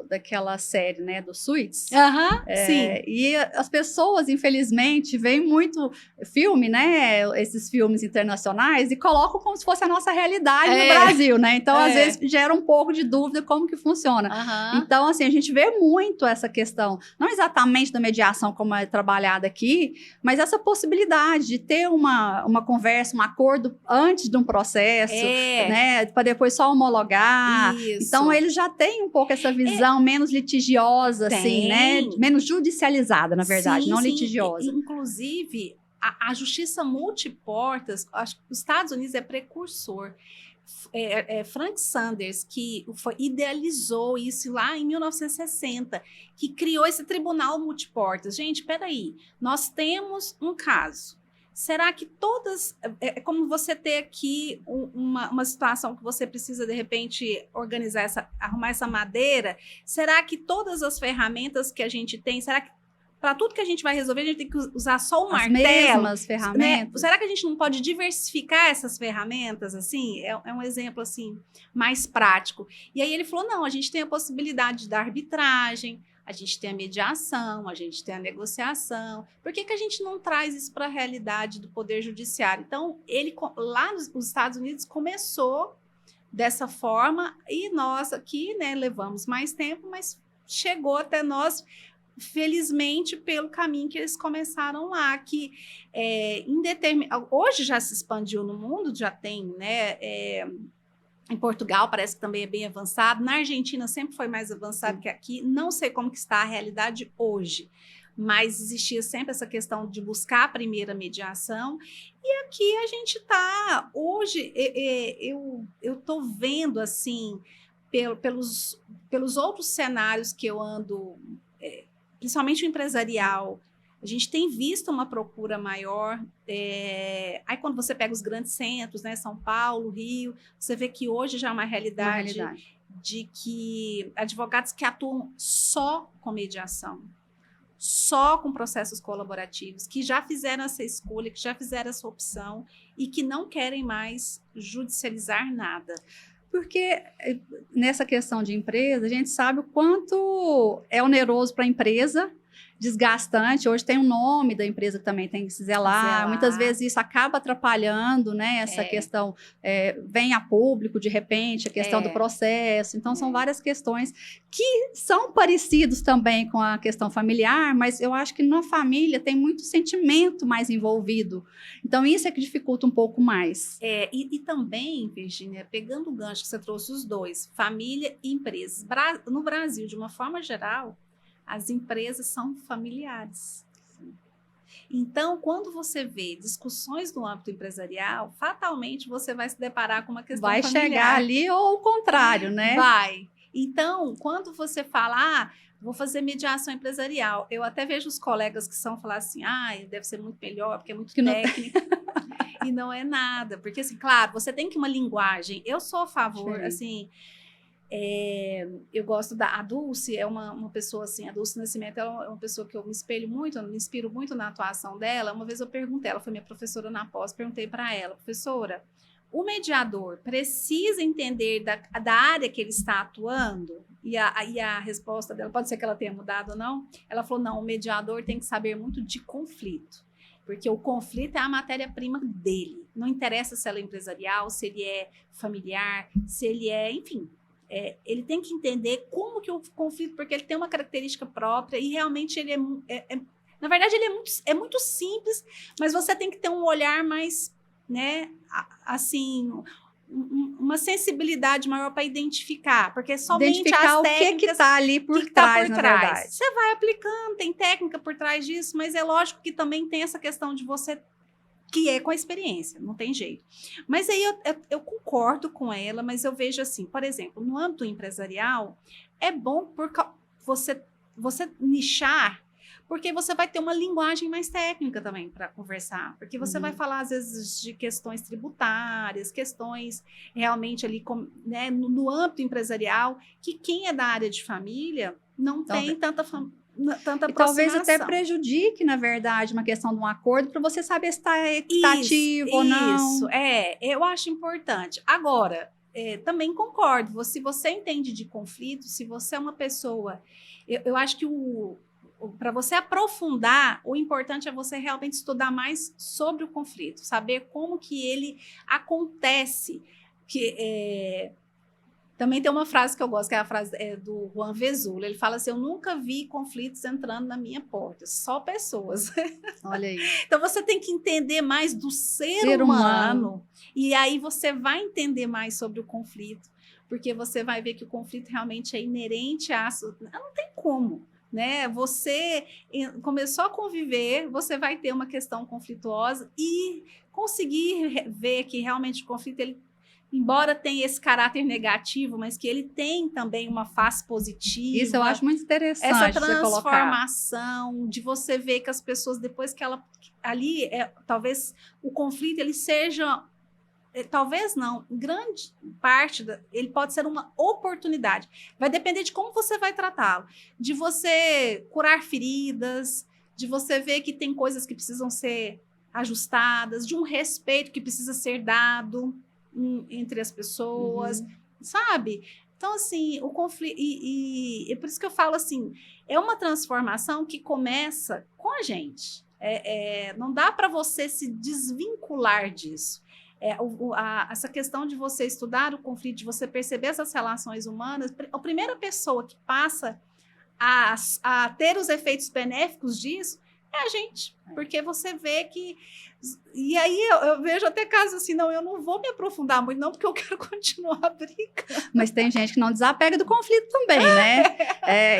daquela série, né, do Suits. Sim. E as pessoas, infelizmente, veem muito filme, né, esses filmes internacionais e colocam como se fosse a nossa realidade no Brasil, né? Então, às vezes, gera um pouco de dúvida como que funciona. Então, assim, a gente vê muito essa questão, não exatamente da mediação como é trabalhada aqui, mas essa possibilidade de ter uma conversa, um acordo antes de um processo, né, para depois só homologar. Isso. Então, eles já têm um pouco essa visão menos litigiosa, assim, né? Menos judicializada, na verdade, não litigiosa. Inclusive, a justiça multiportas, acho que os Estados Unidos é precursor. Frank Sanders, que idealizou isso lá em 1960, que criou esse tribunal multiportas. Gente, peraí, nós temos um caso. Será que todas... É como você ter aqui uma situação que você precisa, de repente, arrumar essa madeira. Será que todas as ferramentas que a gente tem... Será que para tudo que a gente vai resolver, a gente tem que usar só um martelo? As mesmas ferramentas. Né? Será que a gente não pode diversificar essas ferramentas? Assim, é um exemplo assim, mais prático. E aí ele falou, não, a gente tem a possibilidade da arbitragem, a gente tem a mediação, a gente tem a negociação. Por que a gente não traz isso para a realidade do Poder Judiciário? Então, ele lá nos Estados Unidos começou dessa forma e nós aqui, né, levamos mais tempo, mas chegou até nós felizmente, pelo caminho que eles começaram lá, que hoje já se expandiu no mundo, já tem, né? Em Portugal parece que também é bem avançado, na Argentina sempre foi mais avançado que aqui, não sei como que está a realidade hoje, mas existia sempre essa questão de buscar a primeira mediação, e aqui a gente está, hoje eu estou vendo assim, pelos outros cenários que eu ando, principalmente o empresarial, a gente tem visto uma procura maior. Aí quando você pega os grandes centros, né, São Paulo, Rio, você vê que hoje já é uma realidade de que advogados que atuam só com mediação, só com processos colaborativos, que já fizeram essa escolha, que já fizeram essa opção e que não querem mais judicializar nada. Porque nessa questão de empresa, a gente sabe o quanto é oneroso para a empresa, desgastante. Hoje tem o nome da empresa que também tem que se zelar. Muitas vezes isso acaba atrapalhando, né? Essa questão vem a público de repente, a questão do processo. Então, são várias questões que são parecidos também com a questão familiar, mas eu acho que na família tem muito sentimento mais envolvido. Então, isso é que dificulta um pouco mais. E também, Virgínia, pegando o gancho que você trouxe os dois, família e empresas. No Brasil, de uma forma geral, as empresas são familiares. Então, quando você vê discussões no âmbito empresarial, fatalmente você vai se deparar com uma questão familiar. Vai chegar ali ou o contrário, né? Vai. Então, quando você fala, vou fazer mediação empresarial, eu até vejo os colegas que são falar assim, deve ser muito melhor, porque é muito técnico. E não é nada. Porque, assim, claro, você tem que uma linguagem. Eu sou a favor, assim... eu gosto a Dulce, é uma pessoa assim, a Dulce Nascimento, ela é uma pessoa que eu me espelho muito, eu me inspiro muito na atuação dela. Uma vez eu perguntei, ela foi minha professora na pós, perguntei para ela, professora, o mediador precisa entender da área que ele está atuando? E a resposta dela, pode ser que ela tenha mudado ou não, ela falou, não, o mediador tem que saber muito de conflito, porque o conflito é a matéria-prima dele, não interessa se ela é empresarial, se ele é familiar, se ele enfim, ele tem que entender como que o conflito, porque ele tem uma característica própria e realmente ele na verdade, ele é muito simples, mas você tem que ter um olhar mais, né, assim, uma sensibilidade maior para identificar, porque somente identificar as técnicas... o que está ali por trás, na verdade. Você vai aplicando, tem técnica por trás disso, mas é lógico que também tem essa questão de você... que é com a experiência, não tem jeito. Mas aí eu concordo com ela, mas eu vejo assim, por exemplo, no âmbito empresarial, é bom você nichar, porque você vai ter uma linguagem mais técnica também para conversar, porque você vai falar, às vezes, de questões tributárias, questões realmente ali, né, no âmbito empresarial, que quem é da área de família não tem tanta e talvez até prejudique, na verdade, uma questão de um acordo para você saber se está equitativo ou não. Isso, eu acho importante. Agora, também concordo, se você entende de conflito, se você é uma pessoa... Eu acho que para você aprofundar, o importante é você realmente estudar mais sobre o conflito, saber como que ele acontece, Também tem uma frase que eu gosto, que é a frase do Juan Vesulo. Ele fala assim, eu nunca vi conflitos entrando na minha porta, só pessoas. Olha aí. Então, você tem que entender mais do ser humano. E aí você vai entender mais sobre o conflito, porque você vai ver que o conflito realmente é inerente a... Não tem como, né? Você começou a conviver, você vai ter uma questão conflituosa e conseguir ver que realmente o conflito, ele, embora tenha esse caráter negativo, mas que ele tem também uma face positiva. Isso eu acho muito interessante. Essa transformação de você ver que as pessoas, depois que ela... Ali, talvez o conflito, ele seja... Talvez não, grande parte, ele pode ser uma oportunidade. Vai depender de como você vai tratá-lo. De você curar feridas, de você ver que tem coisas que precisam ser ajustadas, de um respeito que precisa ser dado entre as pessoas, sabe? Então, assim, o conflito... E é por isso que eu falo assim, é uma transformação que começa com a gente. Não dá para você se desvincular disso. Essa questão de você estudar o conflito, de você perceber essas relações humanas, a primeira pessoa que passa a ter os efeitos benéficos disso é a gente, porque você vê que... E aí eu vejo até casos assim, não, eu não vou me aprofundar muito não, porque eu quero continuar brincando. Mas tem gente que não desapega do conflito também, né?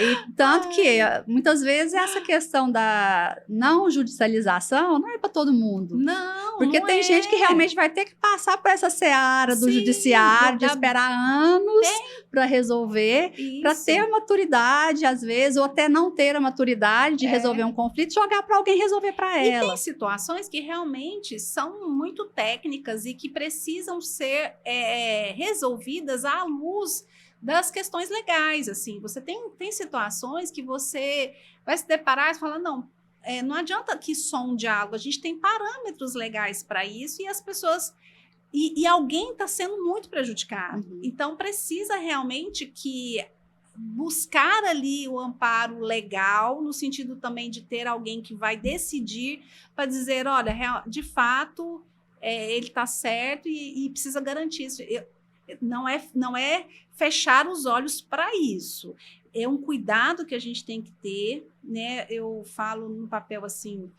E tanto que muitas vezes essa questão da não judicialização não é para todo mundo. Não, porque não tem gente que realmente vai ter que passar por essa seara do judiciário, de esperar anos para resolver, para ter a maturidade, às vezes, ou até não ter a maturidade de resolver um conflito, jogar para alguém resolver para ela. E tem situações que realmente são muito técnicas e que precisam ser resolvidas à luz das questões legais, assim. Você tem situações que você vai se deparar e falar, não adianta que só um diálogo, a gente tem parâmetros legais para isso e as pessoas... E alguém está sendo muito prejudicado. Uhum. Então, precisa realmente que buscar ali o amparo legal, no sentido também de ter alguém que vai decidir para dizer, olha, de fato, ele está certo e precisa garantir isso. Não é fechar os olhos para isso. É um cuidado que a gente tem que ter, né? Eu falo no papel assim...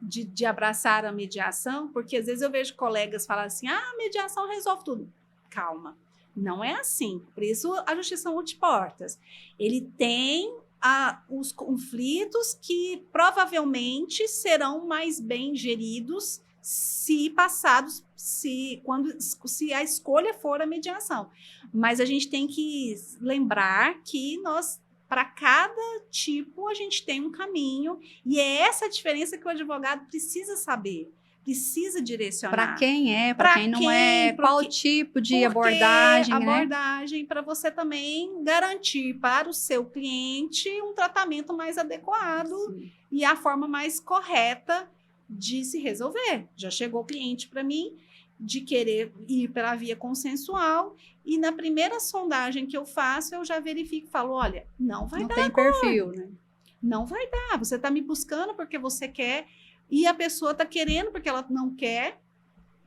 De abraçar a mediação, porque às vezes eu vejo colegas falar assim, a mediação resolve tudo. Calma, não é assim. Por isso a justiça multiportas. Ele tem os conflitos que provavelmente serão mais bem geridos se a escolha for a mediação. Mas a gente tem que lembrar que para cada tipo, a gente tem um caminho, e é essa a diferença que o advogado precisa saber, precisa direcionar. Para quem para quem não é, qual tipo de abordagem, né? Abordagem para você também garantir para o seu cliente um tratamento mais adequado. Sim. E a forma mais correta de se resolver. Já chegou o cliente para mim de querer ir pela via consensual, e na primeira sondagem que eu faço, eu já verifico e falo, olha, não vai dar. Não tem perfil, né? Não vai dar. Você está me buscando porque você quer, e a pessoa está querendo porque ela não quer.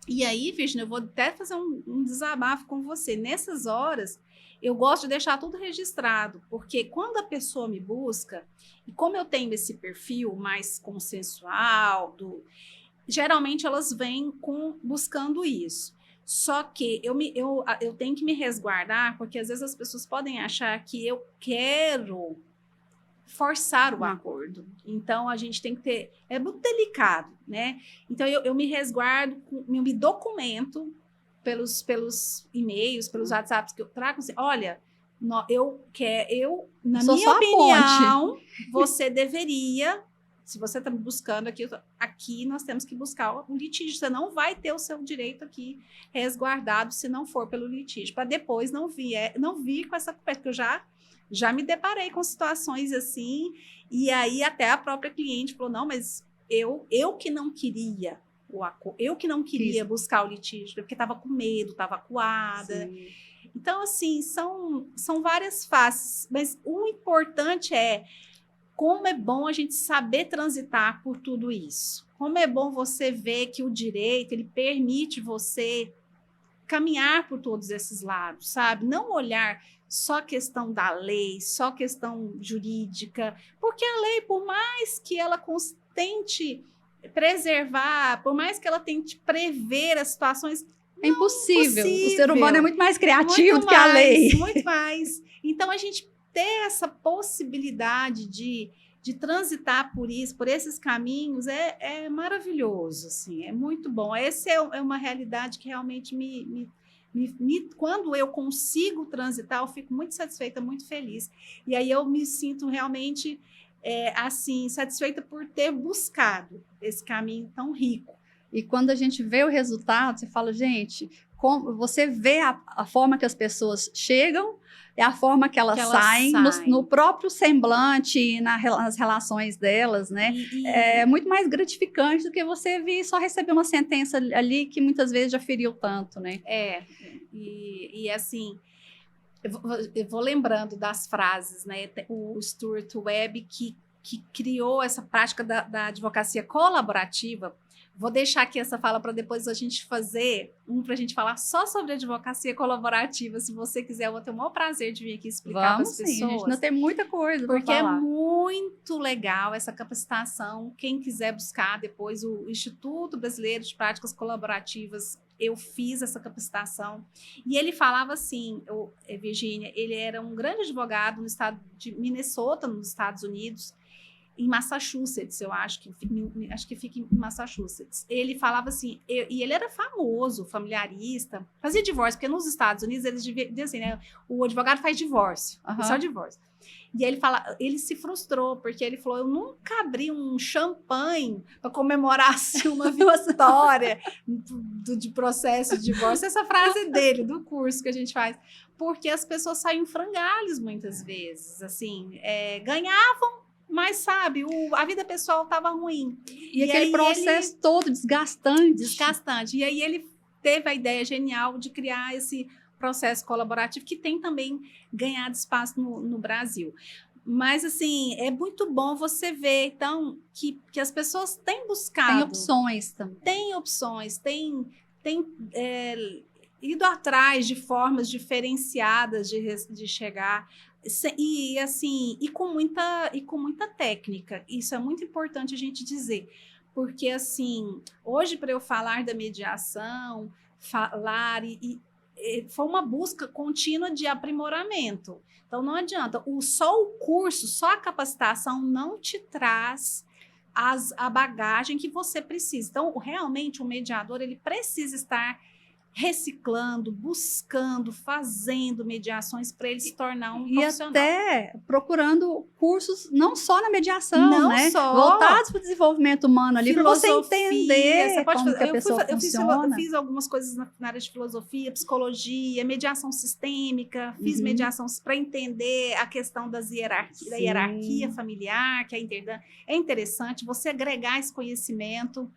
E aí, Virginia, eu vou até fazer um desabafo com você. Nessas horas, eu gosto de deixar tudo registrado, porque quando a pessoa me busca, e como eu tenho esse perfil mais consensual, geralmente elas vêm buscando isso. Só que eu tenho que me resguardar, porque às vezes as pessoas podem achar que eu quero forçar o acordo. Então, a gente tem que ter... É muito delicado, né? Então, eu me resguardo, eu me documento pelos e-mails, pelos WhatsApps que eu trago. Assim, olha, na minha opinião, você deveria... Se você está me buscando aqui nós temos que buscar o litígio. Você não vai ter o seu direito aqui resguardado se não for pelo litígio. Para depois não vir com essa culpa, porque eu já me deparei com situações assim, e aí até a própria cliente falou, não, mas eu que não queria buscar o litígio, porque estava com medo, estava acuada. Sim. Então, assim, são várias faces, mas o importante é como é bom a gente saber transitar por tudo isso. Como é bom você ver que o direito, ele permite você caminhar por todos esses lados, sabe? Não olhar só questão da lei, só questão jurídica, porque a lei, por mais que ela tente preservar, por mais que ela tente prever as situações, é impossível. O ser humano é muito mais criativo do que a lei. Muito mais. Então, a gente ter essa possibilidade de transitar por esses caminhos é maravilhoso, assim, é muito bom. Essa é uma realidade que realmente quando eu consigo transitar, eu fico muito satisfeita, muito feliz. E aí eu me sinto realmente assim, satisfeita por ter buscado esse caminho tão rico. E quando a gente vê o resultado, você fala, gente, você vê a forma que as pessoas chegam, é a forma que elas saem no próprio semblante, nas relações delas, né? É muito mais gratificante do que você vir só receber uma sentença ali que muitas vezes já feriu tanto, né? E assim, eu vou lembrando das frases, né? O Stuart Webb, que criou essa prática da advocacia colaborativa, Vou deixar aqui essa fala para depois a gente fazer para a gente falar só sobre advocacia colaborativa. Se você quiser, eu vou ter o maior prazer de vir aqui explicar para as pessoas. Sim, a gente ainda tem muita coisa para falar. Porque é muito legal essa capacitação. Quem quiser buscar depois o Instituto Brasileiro de Práticas Colaborativas, eu fiz essa capacitação. E ele falava assim, Virgínia, ele era um grande advogado no estado de Minnesota, nos Estados Unidos, em Massachusetts, eu acho que fica em Massachusetts. Ele falava assim, e ele era famoso, familiarista, fazia divórcio, porque nos Estados Unidos eles diziam assim, né, o advogado faz divórcio, só divórcio. E aí ele se frustrou, porque ele falou, eu nunca abri um champanhe para comemorar assim, uma vitória de processo de divórcio. Essa frase dele, do curso que a gente faz. Porque as pessoas saem em frangalhos muitas vezes, assim, ganhavam, mas, sabe, a vida pessoal estava ruim. E aquele processo todo desgastante. Desgastante. E aí ele teve a ideia genial de criar esse processo colaborativo, que tem também ganhado espaço no Brasil. Mas, assim, é muito bom você ver, então, que as pessoas têm buscado. Tem opções também. Tem opções, tem ido atrás de formas diferenciadas de chegar. E assim, e com muita técnica. Isso é muito importante a gente dizer, porque assim, hoje para eu falar da mediação, foi uma busca contínua de aprimoramento. Então não adianta, só o curso, só a capacitação não te traz a bagagem que você precisa. Então, realmente, o mediador, ele precisa estar reciclando, buscando, fazendo mediações para ele se tornar um profissional. E até procurando cursos não só na mediação, né? Voltados para o desenvolvimento humano ali, para você entender como que a pessoa funciona. Eu fiz algumas coisas na área de filosofia, psicologia, mediação sistêmica, fiz mediação para entender a questão da hierarquia familiar, que é interessante você agregar esse conhecimento.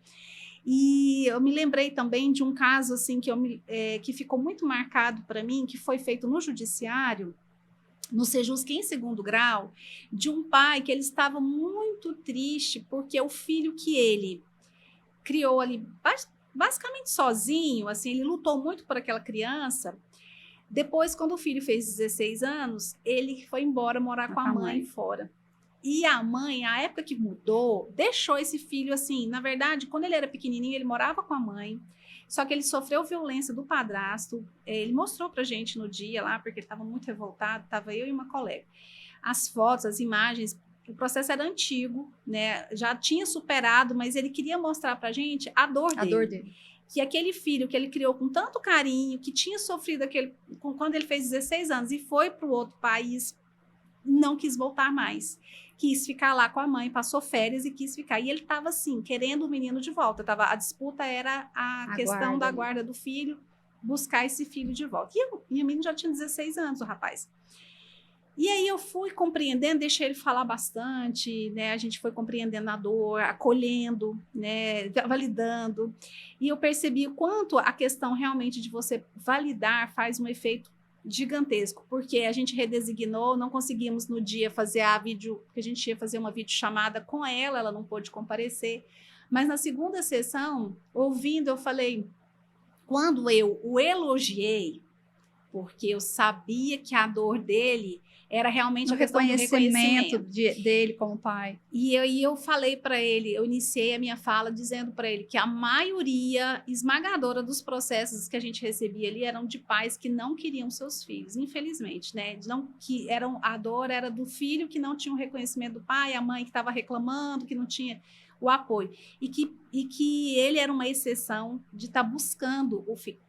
E eu me lembrei também de um caso assim, que ficou muito marcado para mim, que foi feito no judiciário, no Sejusc em 2º grau, de um pai que ele estava muito triste porque o filho que ele criou ali basicamente sozinho, assim, ele lutou muito por aquela criança. Depois, quando o filho fez 16 anos, ele foi embora morar com a mãe fora. E a mãe, a época que mudou, deixou esse filho assim. Na verdade, quando ele era pequenininho, ele morava com a mãe. Só que ele sofreu violência do padrasto. Ele mostrou pra gente no dia lá, porque ele estava muito revoltado. Estava eu e uma colega. As fotos, as imagens, o processo era antigo, né? Já tinha superado, mas ele queria mostrar pra gente a dor dele. Que aquele filho que ele criou com tanto carinho, que tinha sofrido quando ele fez 16 anos e foi para o outro país, não quis voltar mais. Quis ficar lá com a mãe, passou férias e quis ficar. E ele estava assim, querendo o menino de volta. A disputa era a questão da guarda do filho, buscar esse filho de volta. E o menino já tinha 16 anos, o rapaz. E aí eu fui compreendendo, deixei ele falar bastante, né? A gente foi compreendendo a dor, acolhendo, né? Validando. E eu percebi o quanto a questão realmente de você validar faz um efeito gigantesco, porque a gente redesignou, não conseguimos no dia fazer porque a gente ia fazer uma videochamada com ela não pôde comparecer, mas na segunda sessão, ouvindo, eu falei, quando eu o elogiei, porque eu sabia que a dor dele era realmente a questão do reconhecimento dele como pai. E aí eu falei para ele, eu iniciei a minha fala dizendo para ele que a maioria esmagadora dos processos que a gente recebia ali eram de pais que não queriam seus filhos, infelizmente, né? A dor era do filho que não tinha o reconhecimento do pai, a mãe que estava reclamando, que não tinha o apoio. E que ele era uma exceção de estar buscando o filho.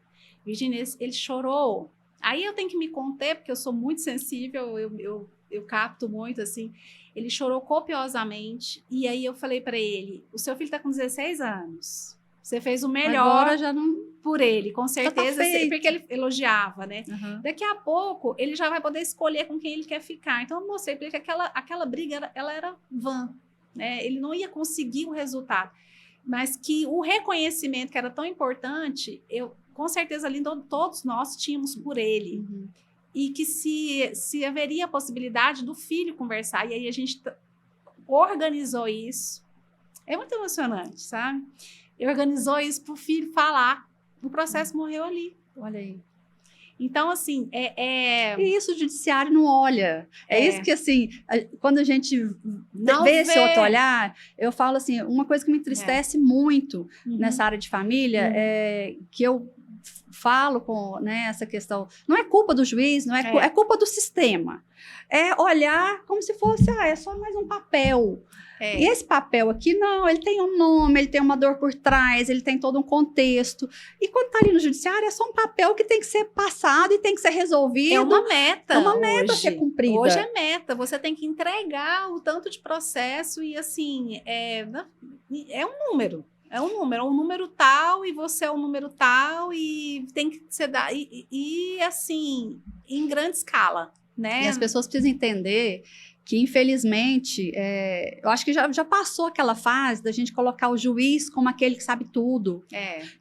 Virginia, ele chorou. Aí eu tenho que me conter, porque eu sou muito sensível, eu capto muito, assim. Ele chorou copiosamente, e aí eu falei para ele, o seu filho está com 16 anos, você fez o melhor agora já não... por ele, com certeza, porque ele elogiava, né? Uhum. Daqui a pouco, ele já vai poder escolher com quem ele quer ficar. Então, eu mostrei para ele que aquela briga, ela era vã, né? Ele não ia conseguir o resultado, mas que o reconhecimento que era tão importante, com certeza ali todos nós tínhamos por ele. Uhum. E que se haveria a possibilidade do filho conversar, e aí a gente organizou isso. É muito emocionante, sabe? organizou isso para o filho falar. O processo morreu ali. Olha aí. Então, assim, E isso o judiciário não olha. É isso que, assim, quando a gente vê esse outro olhar, eu falo assim, uma coisa que me entristece muito nessa área de família é que eu falo com, né, essa questão, não é culpa do juiz, não é culpa do sistema. É olhar como se fosse, é só mais um papel. E esse papel aqui, não, ele tem um nome, ele tem uma dor por trás, ele tem todo um contexto. E quando está ali no judiciário, é só um papel que tem que ser passado e tem que ser resolvido. É uma meta. É uma meta a ser cumprida. Hoje é meta. Você tem que entregar o tanto de processo e, assim, é um número. É um número tal e você é um número tal e tem que ser dado. E assim, em grande escala, né? E as pessoas precisam entender que, infelizmente, eu acho que já passou aquela fase da gente colocar o juiz como aquele que sabe tudo,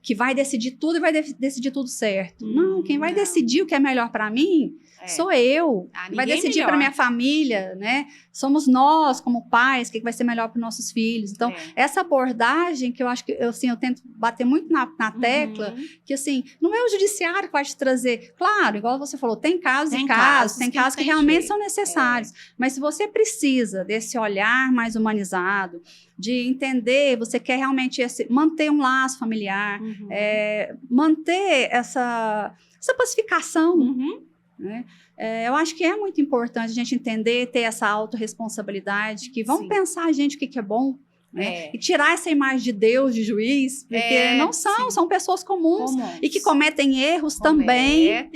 que vai decidir tudo e vai decidir tudo certo. Não, quem vai decidir o que é melhor para mim sou eu. Vai decidir para minha família, né? Somos nós, como pais, o que vai ser melhor para os nossos filhos. Então, essa abordagem que eu acho que eu tento bater muito na tecla, que assim, não é o judiciário que vai te trazer. Claro, igual você falou, tem casos e casos, tem casos que realmente são necessários. Mas se você precisa desse olhar mais humanizado, de entender, você quer realmente manter um laço familiar, manter essa pacificação, né? Eu acho que é muito importante a gente entender, ter essa autorresponsabilidade, que vamos pensar, gente, o que é bom, né? E tirar essa imagem de Deus, de juiz, porque não são pessoas comuns e que cometem erros também.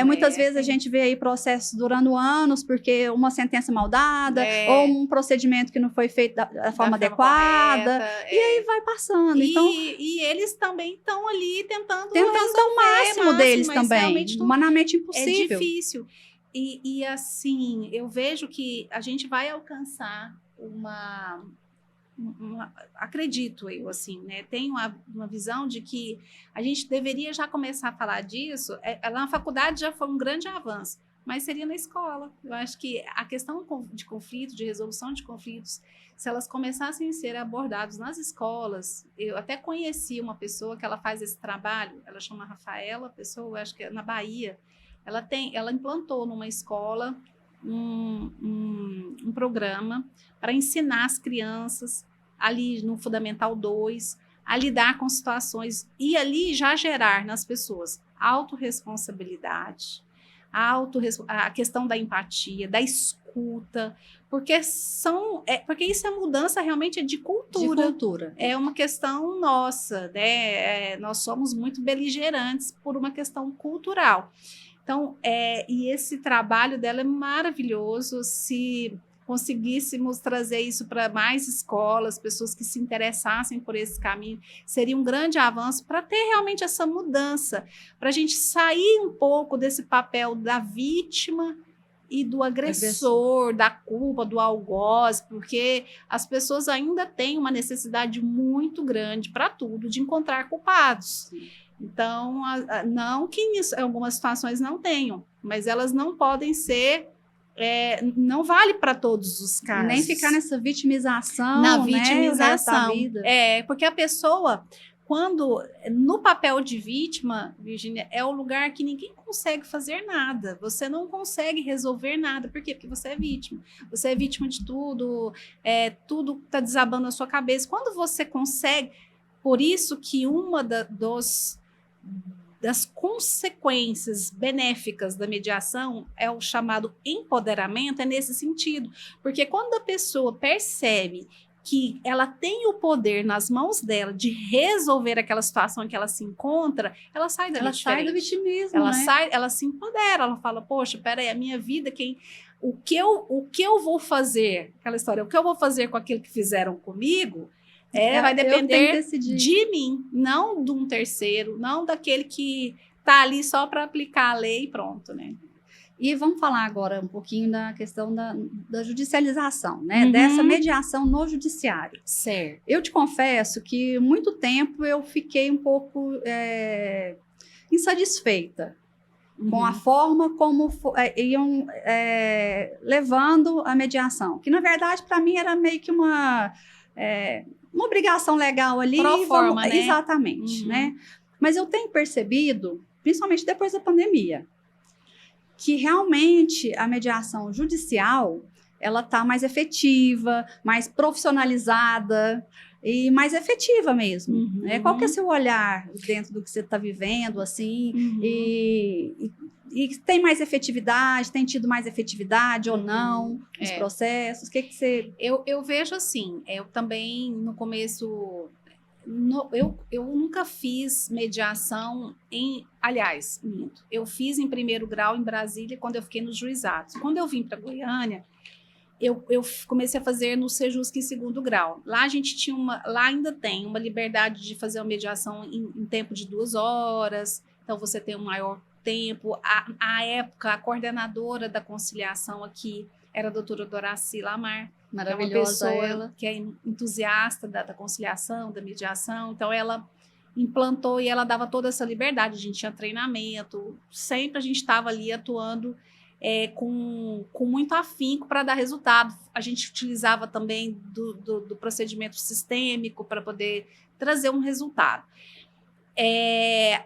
Muitas vezes a gente vê aí processos durando anos porque uma sentença mal dada ou um procedimento que não foi feito da forma adequada, e aí vai passando. E eles também estão ali tentando o máximo deles também, humanamente impossível. É difícil. E assim, eu vejo que a gente vai alcançar acredito eu, assim, né? Tenho uma visão de que a gente deveria já começar a falar disso. Na faculdade já foi um grande avanço, mas seria na escola. Eu acho que a questão de conflito, de resolução de conflitos, se elas começassem a ser abordados nas escolas, eu até conheci uma pessoa que ela faz esse trabalho, ela chama Rafaela, pessoa, eu acho que é na Bahia, ela implantou numa escola um programa para ensinar as crianças ali no Fundamental 2 a lidar com situações e ali já gerar nas pessoas autorresponsabilidade, a questão da empatia, da escuta, porque isso é mudança realmente de cultura. De cultura. É uma questão nossa, né? Nós somos muito beligerantes por uma questão cultural. Então, e esse trabalho dela é maravilhoso. Se conseguíssemos trazer isso para mais escolas, pessoas que se interessassem por esse caminho, seria um grande avanço para ter realmente essa mudança, para a gente sair um pouco desse papel da vítima e do agressor, da culpa, do algoz, porque as pessoas ainda têm uma necessidade muito grande para tudo de encontrar culpados. Sim. Então, não que em algumas situações não tenham, mas elas não podem ser, não vale para todos os casos. Nem ficar nessa vitimização, na vitimização. Da vida. Porque a pessoa, quando no papel de vítima, Virgínia, é o lugar que ninguém consegue fazer nada. Você não consegue resolver nada. Por quê? Porque você é vítima. Você é vítima de tudo, tudo está desabando na sua cabeça. Quando você consegue, por isso que uma das consequências benéficas da mediação é o chamado empoderamento, é nesse sentido. Porque quando a pessoa percebe que ela tem o poder nas mãos dela de resolver aquela situação em que ela se encontra, ela sai da vitimismo, ela se empodera, ela fala, poxa, peraí, a minha vida, o que eu vou fazer, aquela história, o que eu vou fazer com aquilo que fizeram comigo, vai depender de mim, não de um terceiro, não daquele que está ali só para aplicar a lei e pronto, né? E vamos falar agora um pouquinho da questão da judicialização, né? Dessa mediação no judiciário. Certo. Eu te confesso que muito tempo eu fiquei um pouco insatisfeita com a forma como iam levando a mediação, que na verdade para mim era meio que uma uma obrigação legal ali. Pro forma, né? Exatamente, né? Mas eu tenho percebido, principalmente depois da pandemia, que realmente a mediação judicial ela está mais efetiva, mais profissionalizada e mais efetiva mesmo. Né? Qual que é seu olhar dentro do que você está vivendo, assim, e tem mais efetividade, tem tido mais efetividade ou não nos processos? O que você... Eu vejo assim, eu também no começo... eu nunca fiz mediação aliás, minto. Eu fiz em primeiro grau em Brasília quando eu fiquei nos juizados. Quando eu vim para Goiânia, eu comecei a fazer no Sejusc em segundo grau. Lá a gente tinha lá ainda tem uma liberdade de fazer uma mediação em tempo de 2 horas, então você tem um maior tempo. À época, a coordenadora da conciliação aqui era a doutora Doraci Lamar, maravilhosa, é uma pessoa que é entusiasta da conciliação, da mediação, então ela implantou e ela dava toda essa liberdade, a gente tinha treinamento, sempre a gente estava ali atuando com muito afinco para dar resultado. A gente utilizava também do procedimento sistêmico para poder trazer um resultado.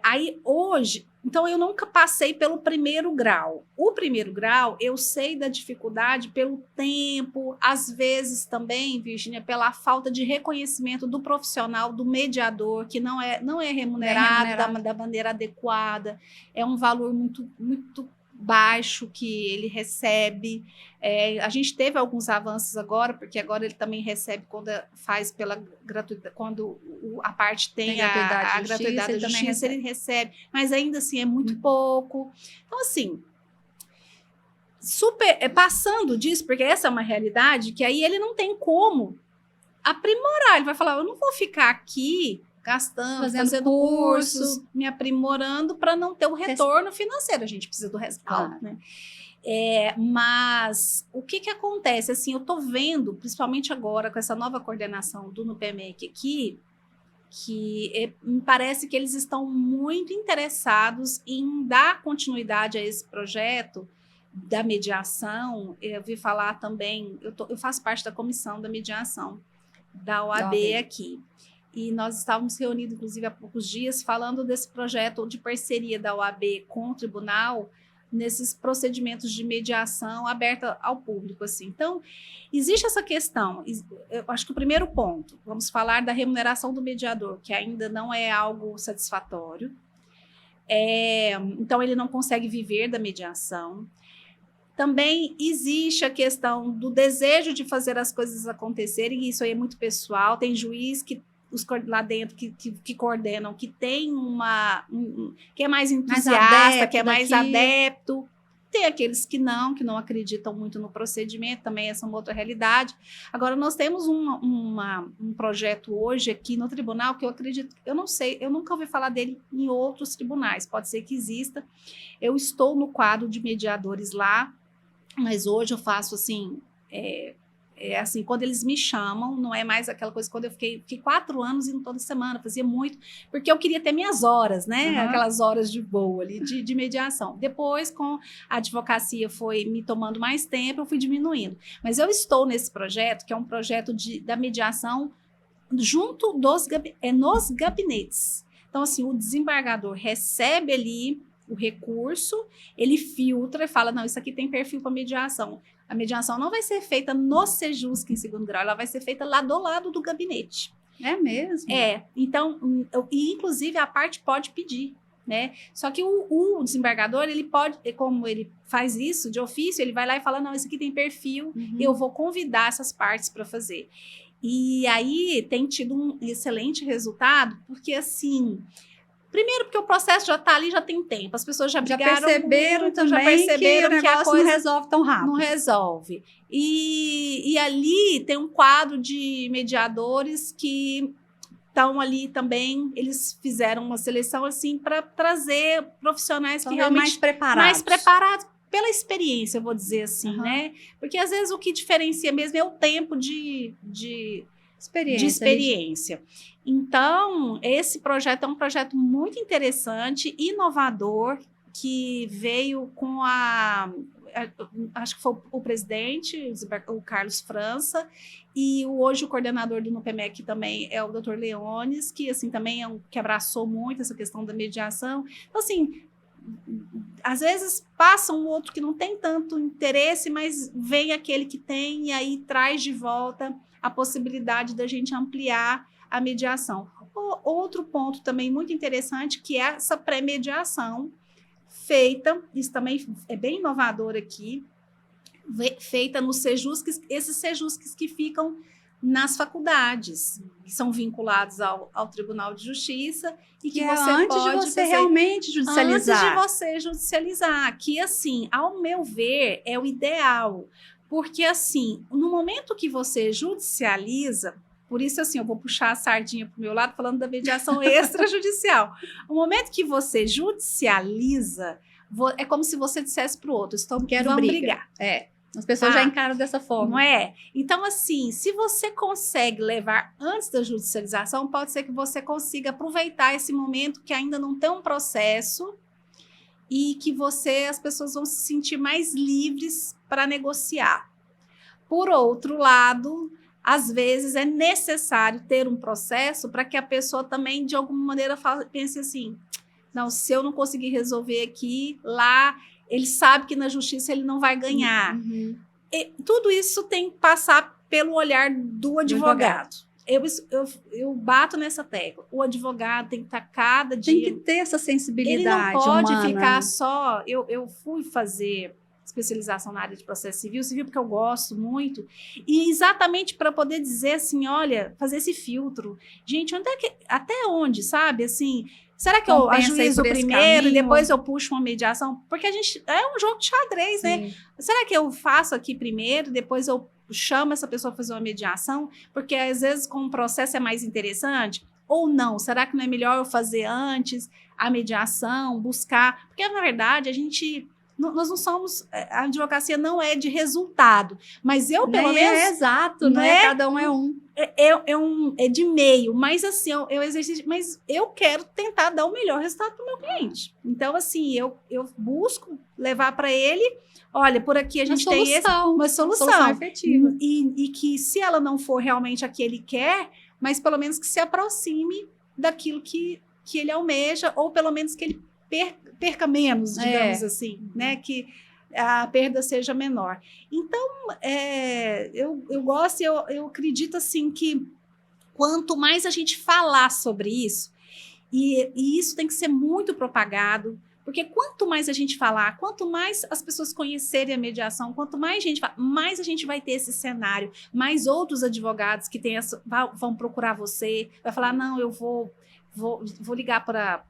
Aí hoje, então eu nunca passei pelo primeiro grau. O primeiro grau, eu sei da dificuldade pelo tempo, às vezes também, Virgínia, pela falta de reconhecimento do profissional, do mediador, que não é remunerado da maneira adequada, é um valor muito, muito baixo que ele recebe. A gente teve alguns avanços agora, porque agora ele também recebe quando faz pela gratuidade, quando a parte tem a gratuidade da justiça, ele recebe, mas ainda assim é muito pouco. Então, assim, passando disso, porque essa é uma realidade que aí ele não tem como aprimorar, ele vai falar, eu não vou ficar aqui gastando, fazendo cursos, me aprimorando para não ter o retorno financeiro. A gente precisa do resultado, né? Mas o que acontece? Assim, eu estou vendo, principalmente agora, com essa nova coordenação do NUPEMEC aqui, que me parece que eles estão muito interessados em dar continuidade a esse projeto da mediação. Eu vi falar também, eu faço parte da comissão da mediação da OAB aqui. E nós estávamos reunidos, inclusive, há poucos dias, falando desse projeto de parceria da OAB com o tribunal nesses procedimentos de mediação aberta ao público, assim. Então, existe essa questão. Eu acho que o primeiro ponto, vamos falar da remuneração do mediador, que ainda não é algo satisfatório. Então, ele não consegue viver da mediação. Também existe a questão do desejo de fazer as coisas acontecerem, e isso aí é muito pessoal. Tem juiz lá dentro que coordenam, que tem que é mais entusiasta, que é mais adepto. Tem aqueles que não acreditam muito no procedimento, também essa é uma outra realidade. Agora, nós temos um projeto hoje aqui no tribunal que eu acredito, eu não sei, eu nunca ouvi falar dele em outros tribunais, pode ser que exista. Eu estou no quadro de mediadores lá, mas hoje eu faço assim... assim, quando eles me chamam, não é mais aquela coisa, quando eu fiquei 4 anos indo toda semana, fazia muito, porque eu queria ter minhas horas, né? Aquelas horas de boa ali, de mediação. Depois, com a advocacia foi me tomando mais tempo, eu fui diminuindo. Mas eu estou nesse projeto, que é um projeto da mediação junto nos gabinetes. Então, assim, o desembargador recebe ali o recurso, ele filtra e fala, não, isso aqui tem perfil para mediação. A mediação não vai ser feita no Sejusc em segundo grau, ela vai ser feita lá do lado do gabinete. É mesmo? Então, e inclusive a parte pode pedir, né? Só que o desembargador, ele pode, como ele faz isso de ofício, ele vai lá e fala, não, isso aqui tem perfil, eu vou convidar essas partes para fazer. E aí tem tido um excelente resultado, porque assim... Primeiro, porque o processo já está ali, já tem tempo. As pessoas já perceberam muito, também já perceberam que o negócio não resolve tão rápido. Não resolve. E ali tem um quadro de mediadores que estão ali também. Eles fizeram uma seleção assim para trazer profissionais que realmente mais preparados pela experiência, eu vou dizer assim, né? Porque às vezes o que diferencia mesmo é o tempo de experiência. Então, esse projeto é um projeto muito interessante, inovador, que veio com acho que foi o presidente, o Carlos França, e hoje o coordenador do NUPEMEC também é o Dr. Leones, que assim também que abraçou muito essa questão da mediação. Então, assim, às vezes passa um outro que não tem tanto interesse, mas vem aquele que tem e aí traz de volta a possibilidade da gente ampliar a mediação. Outro ponto também muito interessante, que é essa pré-mediação feita, isso também é bem inovador aqui, feita nos sejusques, esses sejusques que ficam nas faculdades, que são vinculados ao Tribunal de Justiça e que você antes pode de você realmente judicializar. Antes de você judicializar, que assim, ao meu ver, é o ideal, porque assim, no momento que você judicializa, por isso, assim, eu vou puxar a sardinha para o meu lado, falando da mediação extrajudicial. O momento que você judicializa, é como se você dissesse para o outro, vamos brigar. As pessoas já encaram dessa forma. Não é? Então, assim, se você consegue levar antes da judicialização, pode ser que você consiga aproveitar esse momento que ainda não tem um processo e que as pessoas vão se sentir mais livres para negociar. Por outro lado, às vezes é necessário ter um processo para que a pessoa também, de alguma maneira, pense assim, não, se eu não conseguir resolver aqui, lá, ele sabe que na justiça ele não vai ganhar. Uhum. Tudo isso tem que passar pelo olhar do advogado. Eu bato nessa tecla. O advogado tem que estar cada dia... Tem que ter essa sensibilidade humana. Ele não pode humana. ficar só... Eu fui fazer especialização na área de processo civil porque eu gosto muito, e exatamente para poder dizer assim, olha, fazer esse filtro. Gente, até onde, sabe? Assim, será que eu ajuizo primeiro e depois eu puxo uma mediação? Porque a gente é um jogo de xadrez, Sim. né? Será que eu faço aqui primeiro, depois eu chamo essa pessoa para fazer uma mediação? Porque às vezes com o processo é mais interessante. Ou não? Será que não é melhor eu fazer antes a mediação, buscar? Porque, na verdade, nós não somos... A advocacia não é de resultado. Mas eu, pelo menos... É exato, né? Cada um é um. É de meio. Mas, assim, mas eu quero tentar dar o melhor resultado para o meu cliente. Então, assim, eu busco levar para ele... Olha, por aqui a gente tem uma solução efetiva. E que, se ela não for realmente a que ele quer, mas pelo menos que se aproxime daquilo que ele almeja, ou pelo menos que ele perca menos, digamos assim, né? Que a perda seja menor. Então, eu gosto, eu acredito assim que quanto mais a gente falar sobre isso, e isso tem que ser muito propagado, porque quanto mais a gente falar, quanto mais as pessoas conhecerem a mediação, quanto mais gente fala, mais a gente vai ter esse cenário, mais outros advogados que vão procurar você, vai falar, não, eu vou ligar para...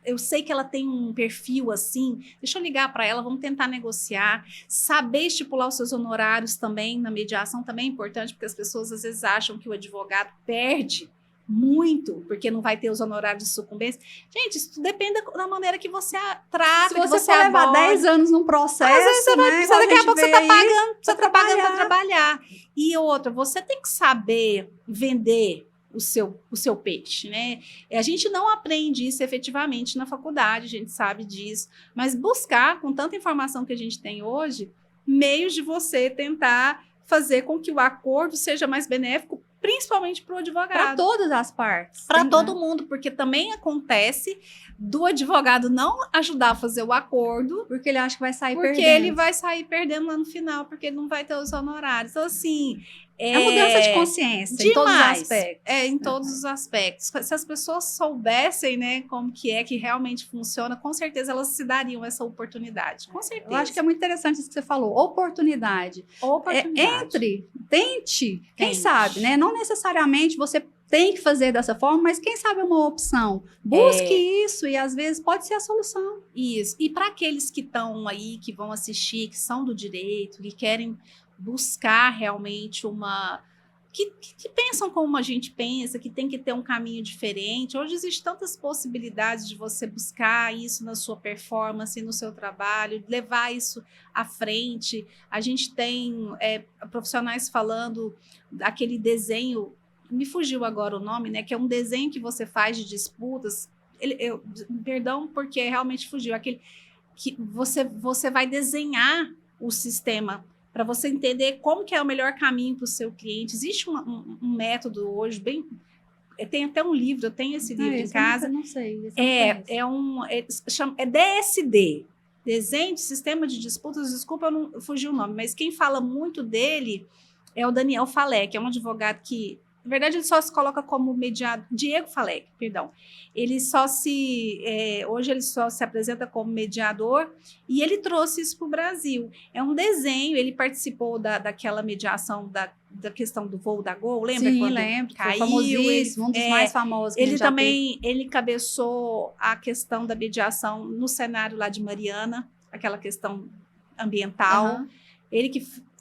Eu sei que ela tem um perfil assim, deixa eu ligar para ela, vamos tentar negociar. Saber estipular os seus honorários também, na mediação também é importante, porque as pessoas às vezes acham que o advogado perde muito, porque não vai ter os honorários de sucumbência. Gente, isso depende da maneira que você trata, que você for levar 10 anos num processo, às vezes você vai precisar, daqui a pouco você está pagando, você está pagando para trabalhar. E outra, você tem que saber vender o seu peixe, né? A gente não aprende isso efetivamente na faculdade, a gente sabe disso, mas buscar, com tanta informação que a gente tem hoje, meios de você tentar fazer com que o acordo seja mais benéfico, principalmente para o advogado. Para todas as partes. Para todo mundo, porque também acontece do advogado não ajudar a fazer o acordo. Porque ele acha que vai sair perdendo. Porque ele vai sair perdendo lá no final, porque ele não vai ter os honorários. Então, assim... É mudança de consciência, em todos os aspectos. Em todos os aspectos. Se as pessoas soubessem, né, como que realmente funciona, com certeza elas se dariam essa oportunidade. Com certeza. Eu acho que é muito interessante isso que você falou, oportunidade. Tente, quem sabe, né? Não necessariamente você tem que fazer dessa forma, mas quem sabe é uma opção. Busque isso e às vezes pode ser a solução. Isso. E para aqueles que estão aí, que vão assistir, que são do direito, que querem buscar realmente que pensam como a gente pensa, que tem que ter um caminho diferente. Hoje existem tantas possibilidades de você buscar isso na sua performance, no seu trabalho, levar isso à frente. A gente tem profissionais falando daquele desenho, me fugiu agora o nome, né? Que é um desenho que você faz de disputas. Perdão, porque realmente fugiu. que você vai desenhar o sistema para você entender como que é o melhor caminho para o seu cliente. Existe um método hoje bem... Tem até um livro, eu tenho esse livro em casa. Eu não sei. É DSD, Desenho de Sistema de Disputas. Desculpa, eu não fugi o nome, mas quem fala muito dele é o Daniel Falek, que é um advogado que, na verdade, ele só se coloca como mediador. Diego Falek, perdão. Hoje ele só se apresenta como mediador e ele trouxe isso para o Brasil. É um desenho, ele participou daquela mediação da questão do voo da Gol, lembra? Sim, quando lembro. caiu? Famosíssimo, um dos mais famosos. Que ele cabeçou a questão da mediação no cenário lá de Mariana, aquela questão ambiental. Ele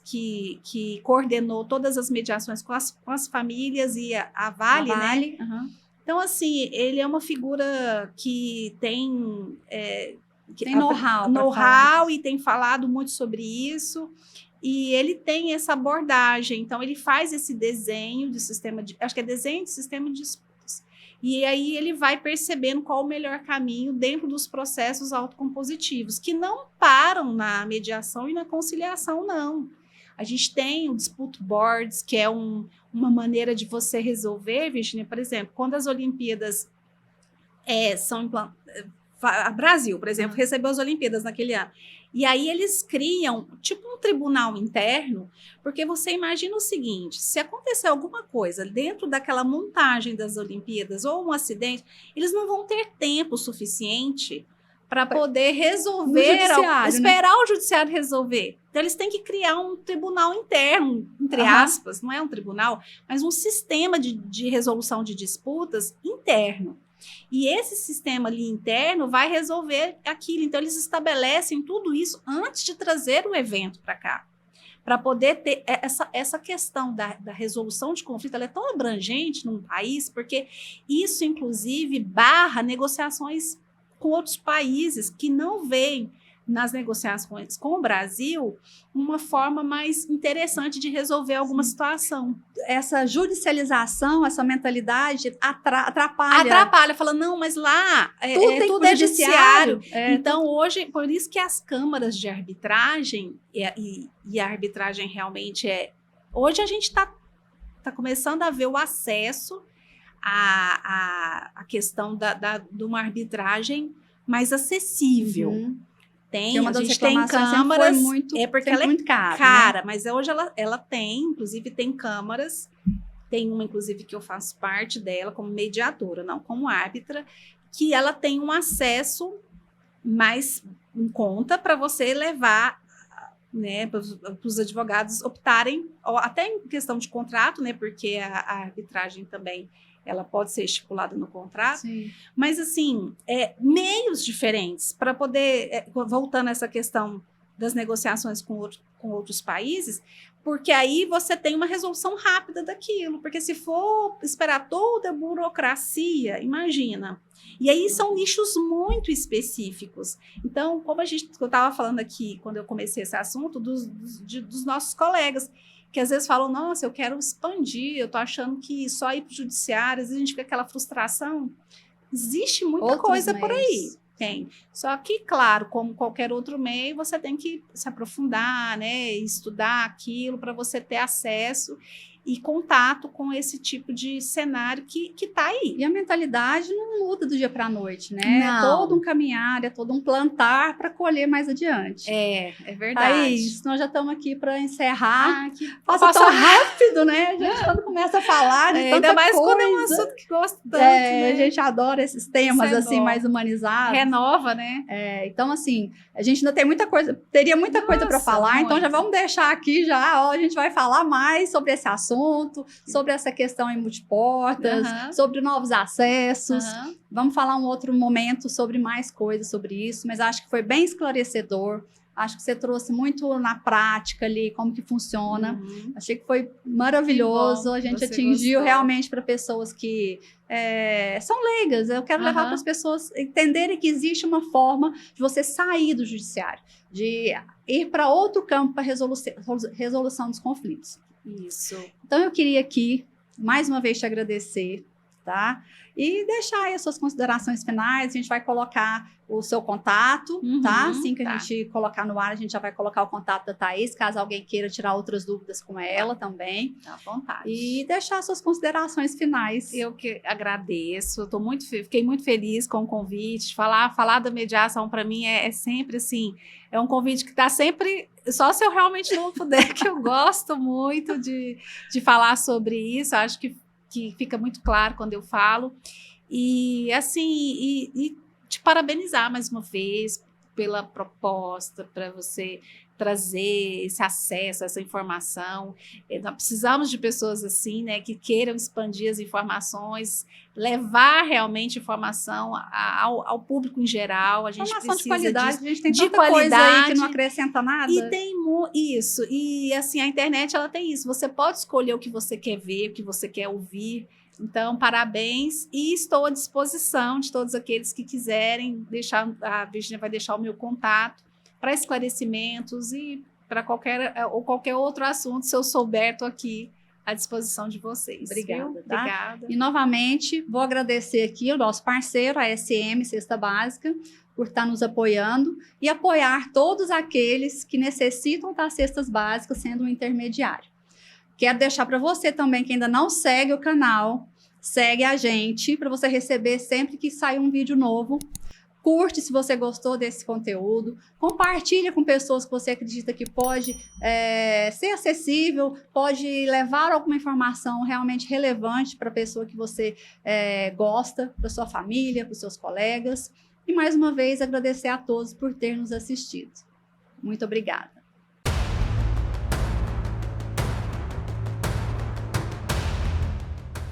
que coordenou todas as mediações com as famílias e a Vale, né? Então, assim, ele é uma figura que tem... tem know-how e tem falado muito sobre isso. E ele tem essa abordagem. Então, ele faz esse desenho de sistema de... Acho que é desenho de sistema de disputas. E aí ele vai percebendo qual o melhor caminho dentro dos processos autocompositivos, que não param na mediação e na conciliação, não. A gente tem o Dispute Boards, que é uma maneira de você resolver, Virginia, por exemplo, quando as Olimpíadas são implantadas... O Brasil, por exemplo, recebeu as Olimpíadas naquele ano. E aí eles criam tipo um tribunal interno, porque você imagina o seguinte, se acontecer alguma coisa dentro daquela montagem das Olimpíadas ou um acidente, eles não vão ter tempo suficiente para poder resolver, esperar o judiciário resolver. Então, eles têm que criar um tribunal interno, entre aspas, não é um tribunal, mas um sistema de resolução de disputas interno. E esse sistema ali interno vai resolver aquilo. Então, eles estabelecem tudo isso antes de trazer o evento para cá. Para poder ter essa questão da resolução de conflito, ela é tão abrangente num país, porque isso, inclusive, barra negociações com outros países que não veem nas negociações com o Brasil uma forma mais interessante de resolver alguma situação. Essa judicialização, essa mentalidade atrapalha. Atrapalha, fala, não, mas lá tudo é judiciário. Então, hoje, por isso que as câmaras de arbitragem, e a arbitragem realmente Hoje a gente está começando a ver o acesso à questão de uma arbitragem mais acessível. A gente tem câmaras, porque ela é muito cara, né? Mas hoje ela tem, inclusive tem câmaras, tem uma inclusive que eu faço parte dela como mediadora, não como árbitra, que ela tem um acesso mais em conta para você levar, né, para os advogados optarem, até em questão de contrato, né, porque a arbitragem também ela pode ser estipulada no contrato, sim, mas assim, meios diferentes para poder, voltando a essa questão das negociações com outros países, porque aí você tem uma resolução rápida daquilo, porque se for esperar toda a burocracia, imagina. E aí são nichos muito específicos. Então, como eu estava falando aqui, quando eu comecei esse assunto, dos nossos colegas, que às vezes falam, nossa, eu quero expandir, eu estou achando que só ir para o judiciário, às vezes a gente fica aquela frustração. Existe muita coisa por aí. Tem. Só que, claro, como qualquer outro meio, você tem que se aprofundar, né, estudar aquilo para você ter acesso e contato com esse tipo de cenário que está aí. E a mentalidade não muda do dia para a noite, né? Não. É todo um caminhar, é todo um plantar para colher mais adiante. É verdade. Thaís, nós já estamos aqui para encerrar. Passa tão rápido, né? A gente quando começa a falar de tanta ainda mais coisa, quando é um assunto que gosta tanto, né? A gente adora esses temas assim mais humanizados. Renova, né? Então, assim, a gente ainda tem muita coisa, teria muita coisa para falar, muito. Então já vamos deixar aqui a gente vai falar mais sobre esse assunto, sobre essa questão em multiportas, sobre novos acessos. Vamos falar um outro momento sobre mais coisas sobre isso, mas acho que foi bem esclarecedor. Acho que você trouxe muito na prática ali como que funciona. Achei que foi maravilhoso. A gente atingiu realmente para pessoas que são leigas. Eu quero levar para as pessoas entenderem que existe uma forma de você sair do judiciário, de ir para outro campo para resolução dos conflitos. Isso. Então, eu queria aqui, mais uma vez, te agradecer, tá? E deixar aí as suas considerações finais, a gente vai colocar o seu contato, tá? Assim que a gente colocar no ar, a gente já vai colocar o contato da Thaís, caso alguém queira tirar outras dúvidas com ela também. À vontade. E deixar suas considerações finais. Eu que agradeço, fiquei muito feliz com o convite. Falar da mediação para mim é sempre assim, é um convite que está sempre, só se eu realmente não puder, que eu gosto muito de falar sobre isso. Acho que fica muito claro quando eu falo. E assim, te parabenizar mais uma vez pela proposta, para você trazer esse acesso, essa informação. Nós precisamos de pessoas assim, né, que queiram expandir as informações, levar realmente informação ao público em geral. A gente informação precisa de qualidade, a gente tem de tanta qualidade, coisa aí que não acrescenta nada. E tem isso. E assim, a internet ela tem isso. Você pode escolher o que você quer ver, o que você quer ouvir. Então, parabéns, e estou à disposição de todos aqueles que quiserem deixar, a Virginia vai deixar o meu contato para esclarecimentos e para qualquer outro assunto, se eu souber, estou aqui à disposição de vocês. Obrigada, tá? Obrigada. E novamente, vou agradecer aqui o nosso parceiro, a SM Cesta Básica, por estar nos apoiando e apoiar todos aqueles que necessitam das cestas básicas sendo um intermediário. Quero deixar para você também, que ainda não segue o canal, segue a gente para você receber sempre que sair um vídeo novo. Curte se você gostou desse conteúdo, compartilha com pessoas que você acredita que pode ser acessível, pode levar alguma informação realmente relevante para a pessoa que você gosta, para sua família, para os seus colegas. E mais uma vez agradecer a todos por ter nos assistido. Muito obrigada.